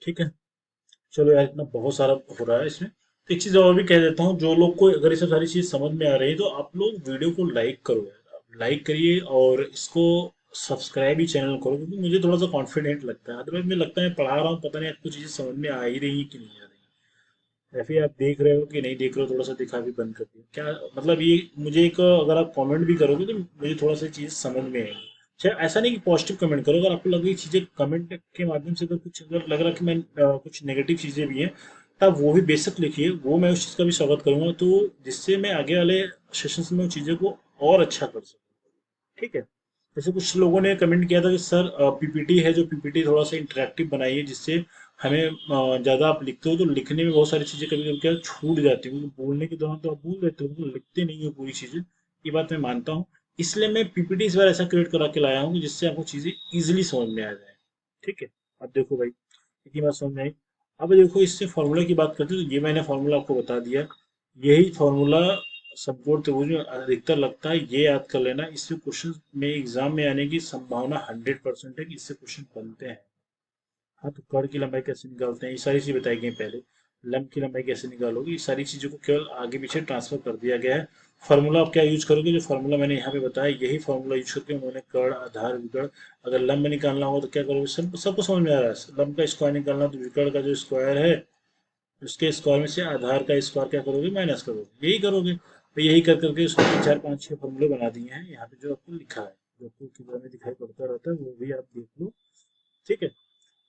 ठीक है। चलो यार, इतना बहुत सारा हो रहा है इसमें। तो एक चीज और भी कह देता हूँ, जो लोग को अगर ये सब सारी चीज समझ में आ रही है, तो आप लोग वीडियो को लाइक करो यार, लाइक करिए, और इसको सब्सक्राइब भी चैनल करो, क्योंकि मुझे थोड़ा सा कॉन्फिडेंट लगता है। अदरवाइज मुझे लगता है पढ़ा रहा हूँ, पता नहीं आपको चीजें समझ में आ ही रही है कि नहीं आ रही है, या फिर आप देख रहे हो कि नहीं देख रहे हो, थोड़ा सा दिखा भी बंद कर दिया क्या, मतलब ये मुझे एक, अगर आप कमेंट भी करोगे तो मुझे थोड़ा सा चीज समझ में आएगी। चाहे ऐसा नहीं कि पॉजिटिव कमेंट करो, अगर आपको लग रही चीजें कमेंट के माध्यम से, अगर कुछ अगर लग रहा कि मैं कुछ नेगेटिव चीजें भी हैं, तब वो भी बेशक लिखिए, वो मैं उस चीज का भी स्वागत करूंगा, तो जिससे मैं आगे वाले सेशंस में उन चीजों को और अच्छा कर सकूँ। ठीक है। जैसे कुछ लोगों ने कमेंट किया था कि सर, पीपीटी है, जो पीपीटी थोड़ा सा इंटरेक्टिव बनाइए, जिससे हमें ज़्यादा आप लिखते हो तो लिखने में बहुत सारी चीज़ें कभी कभी क्या छूट जाती हैं, क्योंकि बोलने के दौरान तो आप बोल देते हो, तो लिखते नहीं हो पूरी चीज़ें। ये बात मैं मानता हूँ। इसलिए मैं पीपीटी इस बार ऐसा क्रिएट करा के लाया हूँ कि जिससे आपको चीज़ें इजीली समझ में आ जाए। ठीक है। अब देखो भाई, इतनी बात समझ में आई। अब देखो, इससे फॉर्मूला की बात करते हैं, तो ये मैंने फॉर्मूला आपको बता दिया। यही फॉर्मूला समकोण त्रिभुज में अधिकतर लगता है, ये याद कर लेना। इससे क्वेश्चन में एग्जाम में आने की संभावना 100% है कि इससे क्वेश्चन बनते हैं। हाँ, तो कर्ण की लंबाई कैसे निकालते हैं, ये सारी चीज बताई गई पहले। लंब की लंबाई कैसे निकालोगे, ये सारी चीजों को केवल आगे पीछे ट्रांसफर कर दिया गया है। फार्मूला आप क्या यूज करोगे, जो फार्मूला मैंने यहाँ पे बताया, यही फार्मूला यूज करके उन्होंने कर्ण आधार विकर्ण, अगर लंब निकालना हो तो क्या करोगे, सब सबको समझ में आ रहा है। लंब का स्क्वायर निकालना, तो विकर्ण का जो स्क्वायर है उसके स्क्वायर में से आधार का स्क्वायर क्या करोगे, माइनस करोगे, यही करोगे। तो यही कर करके उसको 3 4 5 6 फॉर्मूले बना दिए हैं यहाँ पे, जो आपको लिखा है, जो आपको किताब में दिखाई पड़ता रहता है, वो भी आप देख लो। ठीक है।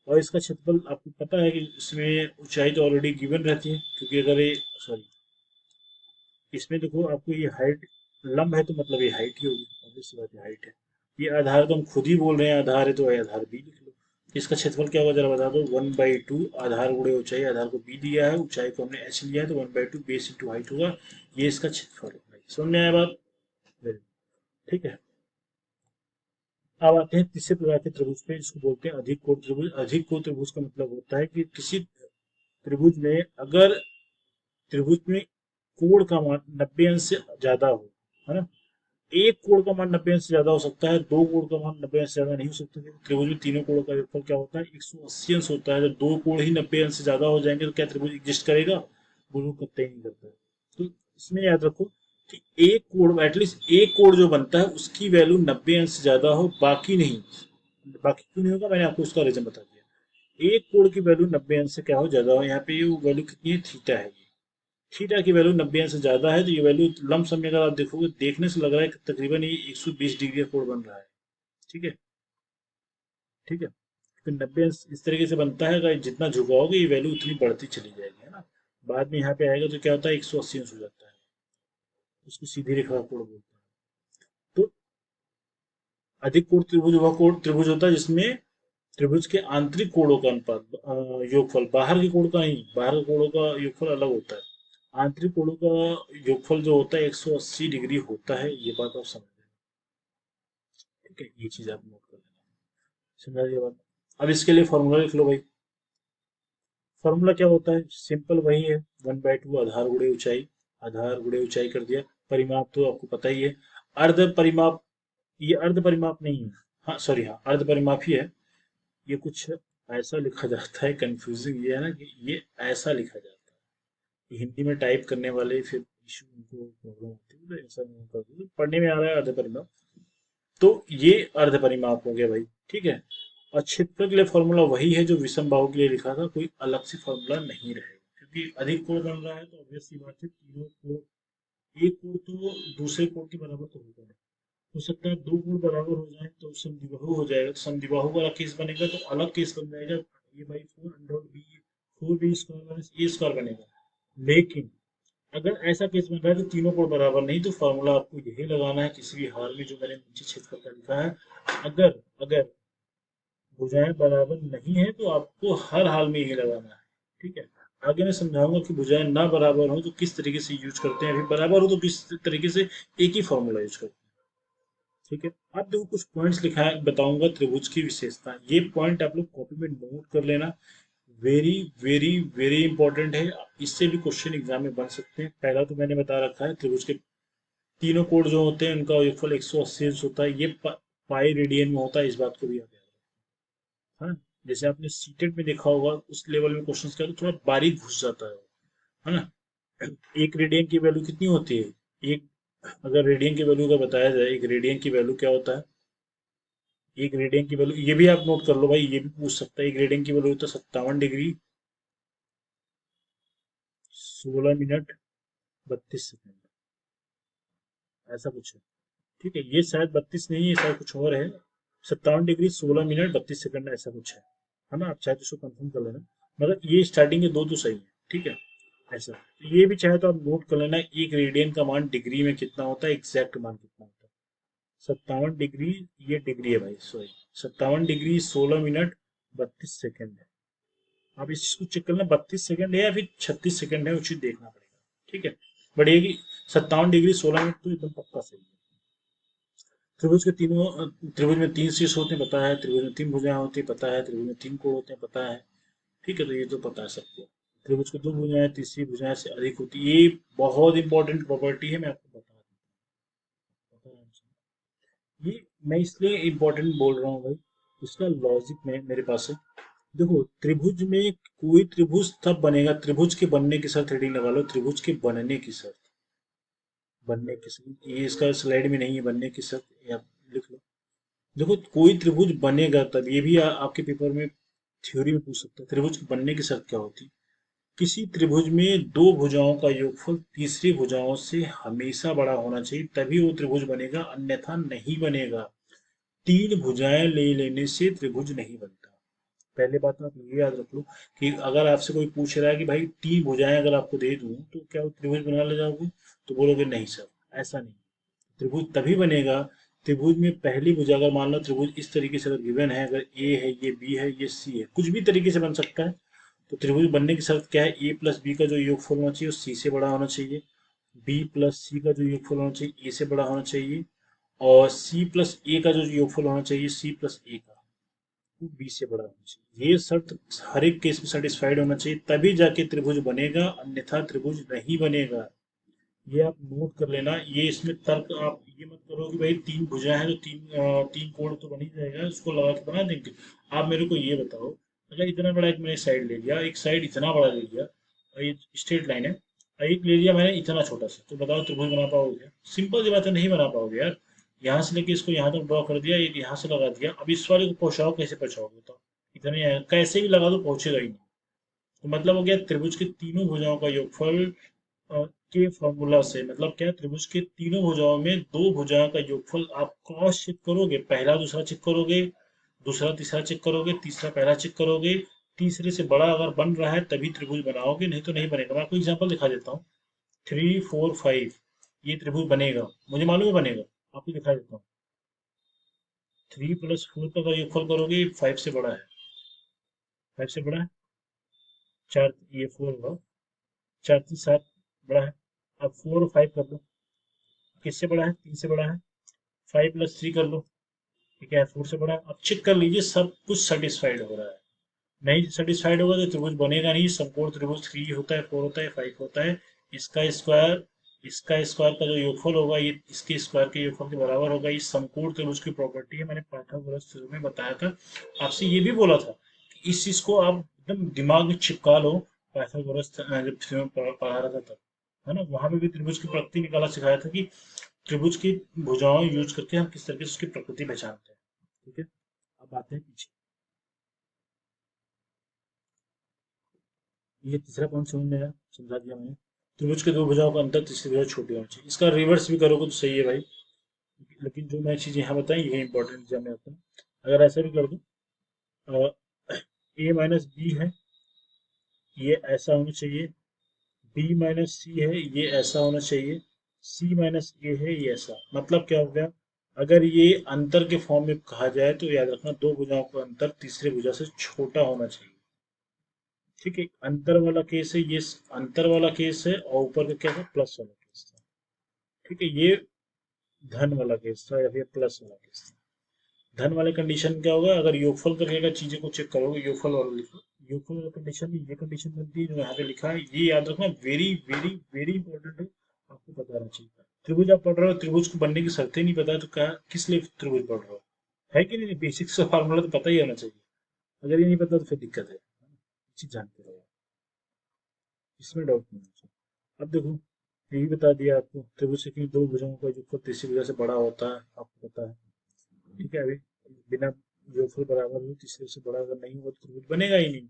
और इसका क्षेत्रफल आपको पता है कि इसमें ऊंचाई तो ऑलरेडी गिवन रहती है, क्योंकि अगर ये, सॉरी, इसमें देखो आपको ये हाइट, लंब है तो मतलब ये हाइट ही होगी, ऑब्वियस सी बात है, हाइट है। ये आधार तो हम खुद ही बोल रहे हैं आधार है, तो आधार भी लिख लो। इसका क्षेत्रफल क्या होगा जरा बता दो, 1/2 आधार गुणे ऊंचाई, आधार को बी दिया है, ऊंचाई को हमने एच लिया है, तो 1/2 बेस इंटू हाइट होगा। ये इसका क्षेत्रफल है भाई, समझ में आया बात? Very good। ठीक है। अब आते हैं तीसरे प्रकार के त्रिभुज पे, इसको बोलते हैं अधिक कोण त्रिभुज। अधिक कोण त्रिभुज का मतलब होता है कि किसी त्रिभुज में अगर त्रिभुज में कोण का मान 90 अंश से ज्यादा हो, है ना। एक कोण का मान 90 अंश से ज्यादा हो सकता है, दो कोण का मान 90 अंश से ज्यादा नहीं हो सकता, क्योंकि त्रिभुज में तीनों कोणों का योगफल क्या होता है, 180 अंश होता है। जब दो कोण ही 90 अंश से ज्यादा हो जाएंगे तो क्या त्रिभुज एग्जिस्ट करेगा? बिल्कुल कतई नहीं करता है। तो इसमें याद रखो कि एक कोण, एटलीस्ट एक कोण जो बनता है उसकी वैल्यू 90 अंश से ज्यादा हो, बाकी नहीं। बाकी क्यों नहीं होगा, मैंने आपको उसका रीजन बता दिया। एक कोण की वैल्यू 90 अंश से क्या हो, ज्यादा हो। यहाँ पे ये वैल्यू कितनी है, थीटा है। थीटा की वैल्यू 90 अंश से ज्यादा है, तो ये वैल्यू लमसम में अगर आप देखोगे, देखने से लग रहा है कि तकरीबन ये 120 डिग्री का कोण बन रहा है। ठीक है। ठीक है। फिर 90 इस तरीके से बनता है, अगर जितना झुकाओगे ये वैल्यू उतनी बढ़ती चली जाएगी, है ना। बाद में यहाँ पे आएगा तो क्या होता है, 180 अंश हो जाता है, उसको सीधी रेखा का कोण बोलते हैं। तो अधिक कोण त्रिभुज वह कोण त्रिभुज होता है जिसमें त्रिभुज के आंतरिक कोणों का अनुपात योगफल, बाहर के कोण का नहीं, बाहर के कोणों का योगफल अलग होता है, आंतरिक कोणों का योगफल जो होता है 180 डिग्री होता है, ये बात आप समझ लेना। ठीक है, ये चीज आप नोट कर लेना, समझा ये बात। अब इसके लिए फॉर्मूला लिख लो भाई। फॉर्मूला क्या होता है, सिंपल वही है, 1/2 आधार गुणे ऊंचाई, आधार गुणे ऊंचाई कर दिया। परिमाप तो आपको पता ही है, अर्ध परिमाप, ये अर्ध परिमाप नहीं है, हाँ सॉरी, हाँ अर्ध परिमाप ही है। ये कुछ ऐसा लिखा जाता है, कंफ्यूजिंग ये है ना कि ये ऐसा लिखा जाता है, हिंदी में टाइप करने वाले फिर इशू उनको प्रॉब्लम होती है, तो ऐसा नहीं करते, पढ़ने में आ रहा है अर्ध परिमाप। तो ये अर्ध परिमाप हो गया भाई, ठीक है। और क्षेत्रफल के लिए फॉर्मूला वही है जो विषम बाहु के लिए लिखा था, कोई अलग से फॉर्मूला नहीं रहेगा, क्योंकि अधिक कोण बन रहा है तो ऑब्वियस सी बात है, तीनों कोण, एक कोण तो दूसरे कोण के बराबर तो होगा नहीं, हो सकता है दो कोण बराबर हो जाए तो समद्विबाहु हो जाएगा, तो समद्विबाहु वाला केस बनेगा तो अलग केस बन जाएगा, ये भाई 4 बी स्क्वायर ए स्क्वायर बनेगा। लेकिन अगर ऐसा केस बन रहा है तो तीनों कोण बराबर नहीं, तो फॉर्मूला आपको यही लगाना है किसी भी हाल में, जो मैंने नीचे क्षेत्रफल का लिखा है। अगर अगर भुजाएं बराबर नहीं है तो आपको हर हाल में यही लगाना है, ठीक है। आगे मैं समझाऊंगा कि भुजाएं ना बराबर हो तो किस तरीके से यूज करते हैं, अभी बराबर हो तो किस तरीके से एक ही फॉर्मूला यूज करते हैं, ठीक है। अब देखो कुछ पॉइंट्स लिखा है, बताऊंगा त्रिभुज की विशेषता, ये पॉइंट आप लोग कॉपी में नोट कर लेना, वेरी वेरी वेरी इंपॉर्टेंट है, इससे भी क्वेश्चन एग्जाम में बन सकते हैं। पहला तो मैंने बता रखा है, त्रिभुज के तीनों कोण जो होते हैं उनका योगफल 180 होता है, ये पाई रेडियन में होता है, इस बात को भी याद रखना। हाँ, जैसे आपने सीटेट में देखा होगा, उस लेवल में क्वेश्चंस का तो थोड़ा बारीक घुस जाता है ना। एक रेडियन की वैल्यू कितनी होती है, एक, अगर रेडियन की वैल्यू का बताया जाए, एक रेडियन की वैल्यू क्या होता है, एक रेडियन की वैल्यू, ये भी आप नोट कर लो भाई, ये भी पूछ सकता है, एक रेडियन की वैल्यू होता है 57 डिग्री 16 मिनट 32 सेकंड, ऐसा कुछ है, ठीक है। ये शायद 32 नहीं है, शायद कुछ और है, 57 डिग्री 16 मिनट 32 सेकंड ऐसा कुछ है ना। आप चाहे तो इसको कंफर्म कर लेना, मगर ये स्टार्टिंग के दो तो सही है, ठीक है। ऐसा तो ये भी चाहे तो आप नोट कर लेना, एक रेडियन का मान डिग्री में कितना होता है, एग्जैक्ट मान कितना होता है, 57 डिग्री, ये डिग्री है भाई, सॉरी, 57 डिग्री 16 मिनट 32 सेकंड है। आप इसको चेक करना, 32 सेकंड है या फिर 36 सेकंड है, वो चीज देखना पड़ेगा, ठीक है। बट ये कि 57 डिग्री 16 मिनट तो एकदम पक्का सही है। त्रिभुज के तीनों त्रिभुज में तीन शीर्ष होते हैं पता है, त्रिभुज में तीन भुजाएं होती है पता है, त्रिभुज में तीन कोण होते हैं पता है, ठीक है। तो ये तो पता है सबको। त्रिभुज की दो भुजाएं तीसरी भुजाएं से अधिक होती है, ये बहुत इंपॉर्टेंट प्रॉपर्टी है, मैं आपको बता दूं, ये मैं इसलिए इंपॉर्टेंट बोल रहा हूँ भाई, इसका लॉजिक में मेरे पास है। देखो त्रिभुज में कोई त्रिभुज तब बनेगा, त्रिभुज के बनने की शर्त हेडिंग लगा लो, त्रिभुज के बनने की शर्त, बनने की शर्त, ये इसका स्लाइड में नहीं है, बनने की शर्त, ये आप लिख लो। देखो कोई त्रिभुज बनेगा तब, ये भी आपके पेपर में थ्योरी में पूछ सकता है, त्रिभुज के बनने की शर्त क्या होती है, किसी त्रिभुज में दो भुजाओं का योगफल तीसरी भुजाओं से हमेशा बड़ा होना चाहिए, तभी वो त्रिभुज बनेगा, अन्यथा नहीं बनेगा। तीन भुजाएं ले लेने से त्रिभुज नहीं बनता। पहले बात आप ये याद रख लो कि अगर आपसे कोई पूछ रहा है कि भाई तीन भुजाएं अगर आपको दे दूं तो क्या वो त्रिभुज बना ले जाओगे, तो बोलोगे नहीं सर, ऐसा नहीं। त्रिभुज तभी बनेगा, त्रिभुज में पहली भुजा, अगर मान लो त्रिभुज इस तरीके से अगर गिवन है, अगर ए है, ये बी है, ये सी है, कुछ भी तरीके से बन सकता है, तो त्रिभुज बनने की शर्त क्या है, ए प्लस बी का जो योगफल होना चाहिए वो सी से बड़ा होना चाहिए, बी प्लस सी का जो योगफल होना चाहिए ए से बड़ा होना चाहिए, और सी प्लस ए का जो योगफल होना चाहिए सी प्लस ए का, वो बी से बड़ा होना चाहिए। ये शर्त हर एक केस में सेटिस्फाइड होना चाहिए, तभी जाके त्रिभुज बनेगा, अन्यथा त्रिभुज नहीं बनेगा। ये आप नोट कर लेना, ये इसमें तर्क आप ये मत करो कि भाई तीन भुजा है तो तीन कोण तो बन ही जाएगा, उसको लगा के बना देंगे। आप मेरे को ये बताओ, अगर इतना बड़ा एक मैंने साइड ले लिया, एक साइड इतना बड़ा ले लिया, और ये स्ट्रेट लाइन है, और एक ले लिया मैंने इतना छोटा सा, तो बताओ त्रिभुज बना पाओगे क्या? सिंपल सी बात है, नहीं बना पाओगे यार। यहाँ से लेके इसको यहाँ तक ड्रॉ कर दिया, एक यहाँ से लगा दिया, अब इस वाले को पहुंचाओ, कैसे पहुंचाओगे बताओ? इतने कैसे भी लगा दो पहुंचेगा ही नहीं। तो मतलब हो गया त्रिभुज के तीनों भुजाओं का योगफल के फॉर्मूला से, मतलब क्या, त्रिभुज के तीनों भुजाओं में दो भुजाओं का योगफल आप क्रॉस चेक करोगे, पहला दूसरा चेक करोगे, दूसरा तीसरा चेक करोगे, तीसरा पहला चेक करोगे, तीसरे से बड़ा अगर बन रहा है तभी त्रिभुज बनाओगे, नहीं तो नहीं बनेगा। मैं आपको एग्जांपल दिखा देता हूँ। 3 4 5 ये त्रिभुज बनेगा, मुझे मालूम है बनेगा। आपको दिखा देता हूँ। 3 + 4 का अगर योगफल करोगे 5 से बड़ा है, 5 से बड़ा है। 4 ये 4 होगा, 4 3 7 बड़ा है। अब 4 और 5 कर लो, किससे बड़ा है? 3 से बड़ा है। 5 + 3 कर लो, ठीक है, 4 से बड़ा है। अब चेक कर लीजिए सब कुछ सेटिस्फाइड हो रहा है। नहीं सेटिस्फाइड होगा तो त्रिभुज बनेगा नहीं। समकोण त्रिभुज 3 होता है, 4 होता है, 5 होता है। इसका स्क्वायर का जो योगफल होगा ये इसके स्क्वायर के योगफल के बराबर होगा। ये समकोण त्रिभुज की प्रॉपर्टी है, मैंने पाइथागोरस थ्योरम में बताया था। आपसे ये भी बोला था कि इस चीज को आप एकदम दिमाग में चिपका लो। पाइथागोरस जब थ्योरम पढ़ा रहा था तब, है ना, वहां पे भी त्रिभुज की प्रकृति निकाला सिखाया था कि त्रिभुज की भुजाओं यूज करके हम किस तरीके से उसकी प्रकृति पहचानते हैं। ठीक है, अब आते हैं पीछे। ये तीसरा पॉइंट समझ में आया, समझा दिया मैंने। त्रिभुज के दो भुजाओं का अंतर तीसरी भुजा छोटी होनी चाहिए। इसका रिवर्स भी करोगे तो सही है भाई, लेकिन जो मैं चीज़ यहाँ बताई यही इंपॉर्टेंट एग्जाम में आता है। अगर ऐसा भी कर दो, A - B है, ये ऐसा होना चाहिए। B - C है, ये ऐसा होना चाहिए। C - A है, ये ऐसा। मतलब क्या हो गया? अगर ये अंतर के फॉर्म में कहा जाए तो याद रखना दो भुजाओं का अंतर तीसरी भुजा से छोटा होना चाहिए। ठीक है, अंतर वाला केस है ये, अंतर वाला केस है, और ऊपर का क्या था? प्लस वाला केस था। ठीक है, ये धन वाला केस था या फिर प्लस वाला केस था। धन वाले कंडीशन क्या होगा? अगर योगफल करके अगर चीजें को चेक करोगे, योगफल वाला लिखो। योगफल वाला कंडीशन में ये कंडीशन बनती है जो यहाँ पे लिखा है, ये याद रखना, वेरी वेरी वेरी इंपॉर्टेंट है, आपको पता रहना चाहिए। त्रिभुज आप पढ़ रहे हो, त्रिभुज को बनने की शर्तें नहीं पता है तो क्या, किस लिए त्रिभुज पढ़ रहे हो? है कि नहीं? बेसिक्स का फार्मूला तो पता ही होना चाहिए। अगर ये नहीं पता तो फिर दिक्कत है, चीज जानते रहो, इसमें डाउट नहीं होना चाहिए। अब देखो, यही बता दिया आपको, त्रिभुज की दो भुजाओं का योगफल तीसरी भुजा से बड़ा होता है, आपको पता है। ठीक है, अभी बिना योगफल बराबर हो तीसरे से बड़ा अगर नहीं हुआ तो त्रिभुज बनेगा ही नहीं।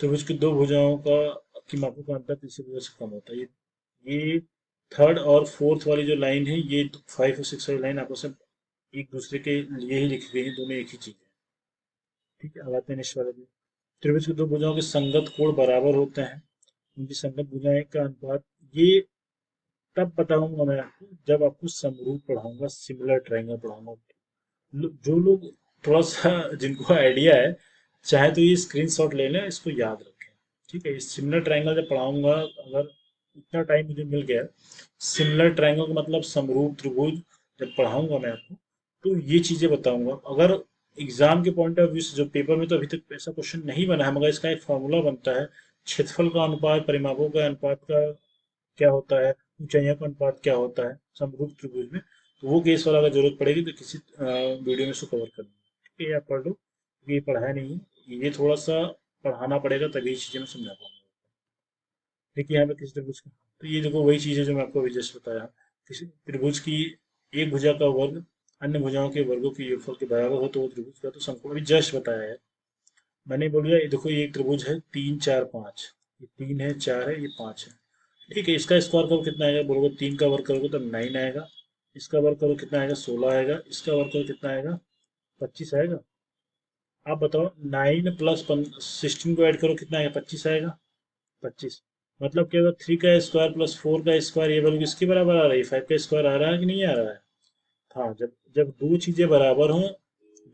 त्रिभुज की दो भुजाओं का की मापों का अंतर तीसरी भुजा से कम होता है। ये थर्ड और फोर्थ वाली जो लाइन है, ये 5 और 6 वाली लाइन आपस में एक दूसरे के लिए ही लिखी गई है, दोनों एक ही चीज है। ठीक है, अब आते हैं नेक्स्ट वाले पे। त्रिभुज की दो भुजाओं के संगत कोण बराबर होते हैं, उनकी संगत भुजाएं का अनुपात, ये तब बताऊंगा मैं आपको जब आपको समरूप पढ़ाऊंगा, सिमिलर ट्रायंगल पढ़ाऊंगा। जो लोग थोड़ा सा जिनको आइडिया है, चाहे तो ये स्क्रीनशॉट ले लें, इसको याद रखें। ठीक है, ये सिमिलर ट्रायंगल जब पढ़ाऊंगा, अगर इतना टाइम मुझे मिल गया, सिमिलर ट्रायंगल का मतलब समरूप त्रिभुज जब पढ़ाऊंगा मैं आपको, तो ये चीजें बताऊंगा। अगर एग्जाम के पॉइंट ऑफ व्यू से, जो पेपर में तो अभी तक ऐसा क्वेश्चन नहीं बना है, मगर इसका एक फॉर्मूला बनता है, क्षेत्रफल का अनुपात परिमापों का अनुपात का क्या होता है, ऊंचाइयों का अनुपात क्या होता है समरूप त्रिभुज में। तो वो केस वाला अगर जरूरत पड़ेगी तो किसी वीडियो में इसको कवर कर लूंगा। ठीक है, ये आप पढ़ लो, क्योंकि ये पढ़ा नहीं है, ये थोड़ा सा पढ़ाना पड़ेगा तभी ये चीजें मैं समझा पाऊंगा। देखिए यहाँ पे किसी त्रिभुज का, तो ये देखो वही चीज है जो मैं आपको अभी जस्ट बताया। किसी त्रिभुज की एक भुजा का वर्ग अन्य भुजाओं के वर्गों के योगफल के बराबर हो तो वो त्रिभुज का तो समकोण, अभी जस्ट बताया है मैंने। बोलिए ये देखो, ये एक त्रिभुज है 3 4 5, ये 3 है, 4 है, ये 5 है। ठीक है, इसका स्क्वायर करो कितना आएगा? बोलोगे 3 का वर्ग करोगे तो 9 आएगा। इसका वर्ग करो कितना आएगा? 16 आएगा। इसका वर्ग करो कितना आएगा? 25 आएगा। आप बताओ, 9 + 16 को ऐड करो कितना आएगा? 25 आएगा। 25 मतलब क्या होगा? 3 का स्क्वायर + 4 का स्क्वायर, ये वैल्यू किसके बराबर आ रही है? 5 का स्क्वायर आ रहा है कि नहीं आ रहा है? हाँ, जब जब दो चीजें बराबर हों,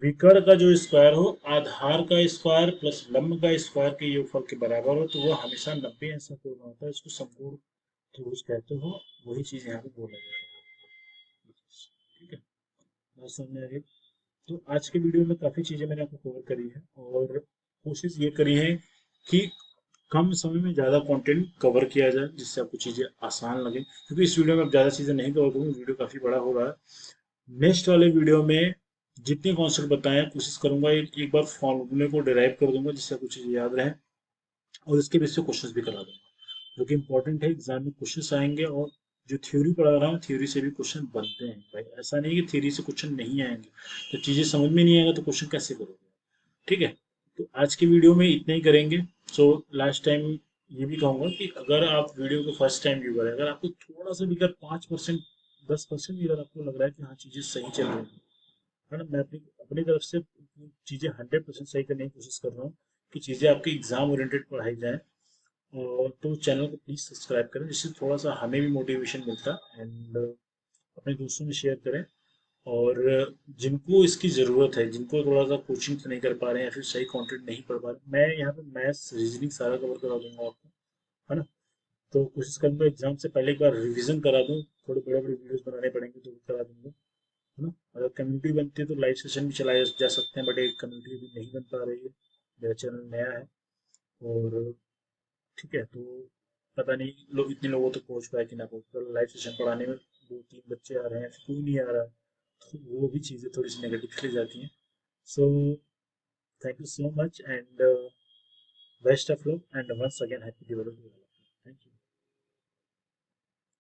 विकर्ण का जो स्क्वायर हो आधार का स्क्वायर प्लस लंब का स्क्वायर के योगफल के बराबर हो, तो वो हमेशा 90 अंश पूर्ण होता है, इसको संपूर्ण त्रिभुज कहते हो। वही चीज यहाँ पे बोला जा रहा है। ठीक है, बात समझ में आ गई? तो आज के वीडियो में काफी चीजें मैंने आपको कवर करी है, और कोशिश ये करी है कि कम समय में ज्यादा कंटेंट कवर किया जाए, जिससे आपको चीजें आसान लगे, क्योंकि इस वीडियो में अब ज्यादा चीजें नहीं कवर करूँगा, वीडियो काफी बड़ा हो रहा है। नेक्स्ट वाले वीडियो में जितने कॉन्सेप्ट बताए कोशिश करूंगा एक बार फॉर्मूले को डिराइव कर दूंगा, जिससे आपको चीजें याद रहे, और इसके बेस पे क्वेश्चंस भी करा दूंगा, जो कि इंपॉर्टेंट है। एग्जाम में क्वेश्चंस आएंगे, और जो थ्योरी पढ़ा रहा हूँ थ्योरी से भी क्वेश्चन बनते हैं भाई, ऐसा नहीं कि थ्योरी से क्वेश्चन नहीं आएंगे। तो चीजें समझ में नहीं आएगा तो क्वेश्चन कैसे करोगे? ठीक है, तो आज की वीडियो में इतना ही करेंगे। सो लास्ट टाइम ये भी कहूंगा कि अगर आप वीडियो को फर्स्ट टाइम व्यूअर है, अगर आपको थोड़ा सा भी, अगर 5% 10% भी अगर आपको लग रहा है कि हाँ चीजें सही चल रही है ना, मैं अपनी अपनी तरफ से चीज़ें 100% सही करने की कोशिश कर रहा हूँ कि चीज़ें आपकी एग्जाम ओरिएंटेड पढ़ाई जाए। और तो चैनल को प्लीज़ सब्सक्राइब करें, जिससे थोड़ा सा हमें भी मोटिवेशन मिलता है। एंड अपने दोस्तों में शेयर करें। और जिनको इसकी ज़रूरत है, जिनको थोड़ा सा कोचिंग से नहीं कर पा रहे हैं या फिर सही कंटेंट नहीं पढ़ पा रहे, मैं यहाँ पे मैथ्स रीजनिंग सारा कवर करा दूंगा आपको, है ना। तो कोशिश करूंगा एग्जाम से पहले एक बार रिवीजन करा दूँ, थोड़े बड़े बड़े वीडियोस बनाने पड़ेंगे तो भी करा दूंगा, है ना। अगर कम्युनिटी बनती है तो लाइव सेशन भी चलाए जा सकते हैं, बट एक कम्युनिटी अभी नहीं बन पा रही है, मेरा चैनल नया है। और ठीक है, तो पता नहीं लोग इतने लोगों तक पहुंच पाए कि ना पहुंच पाए। लाइव सेशन पढ़ाने में दो तीन बच्चे आ रहे हैं, फिर कोई नहीं आ रहा, तो वो भी चीज़ें थोड़ी सी नेगेटिव चली जाती हैं। So thank you so much and best of luck and once again happy Diwali.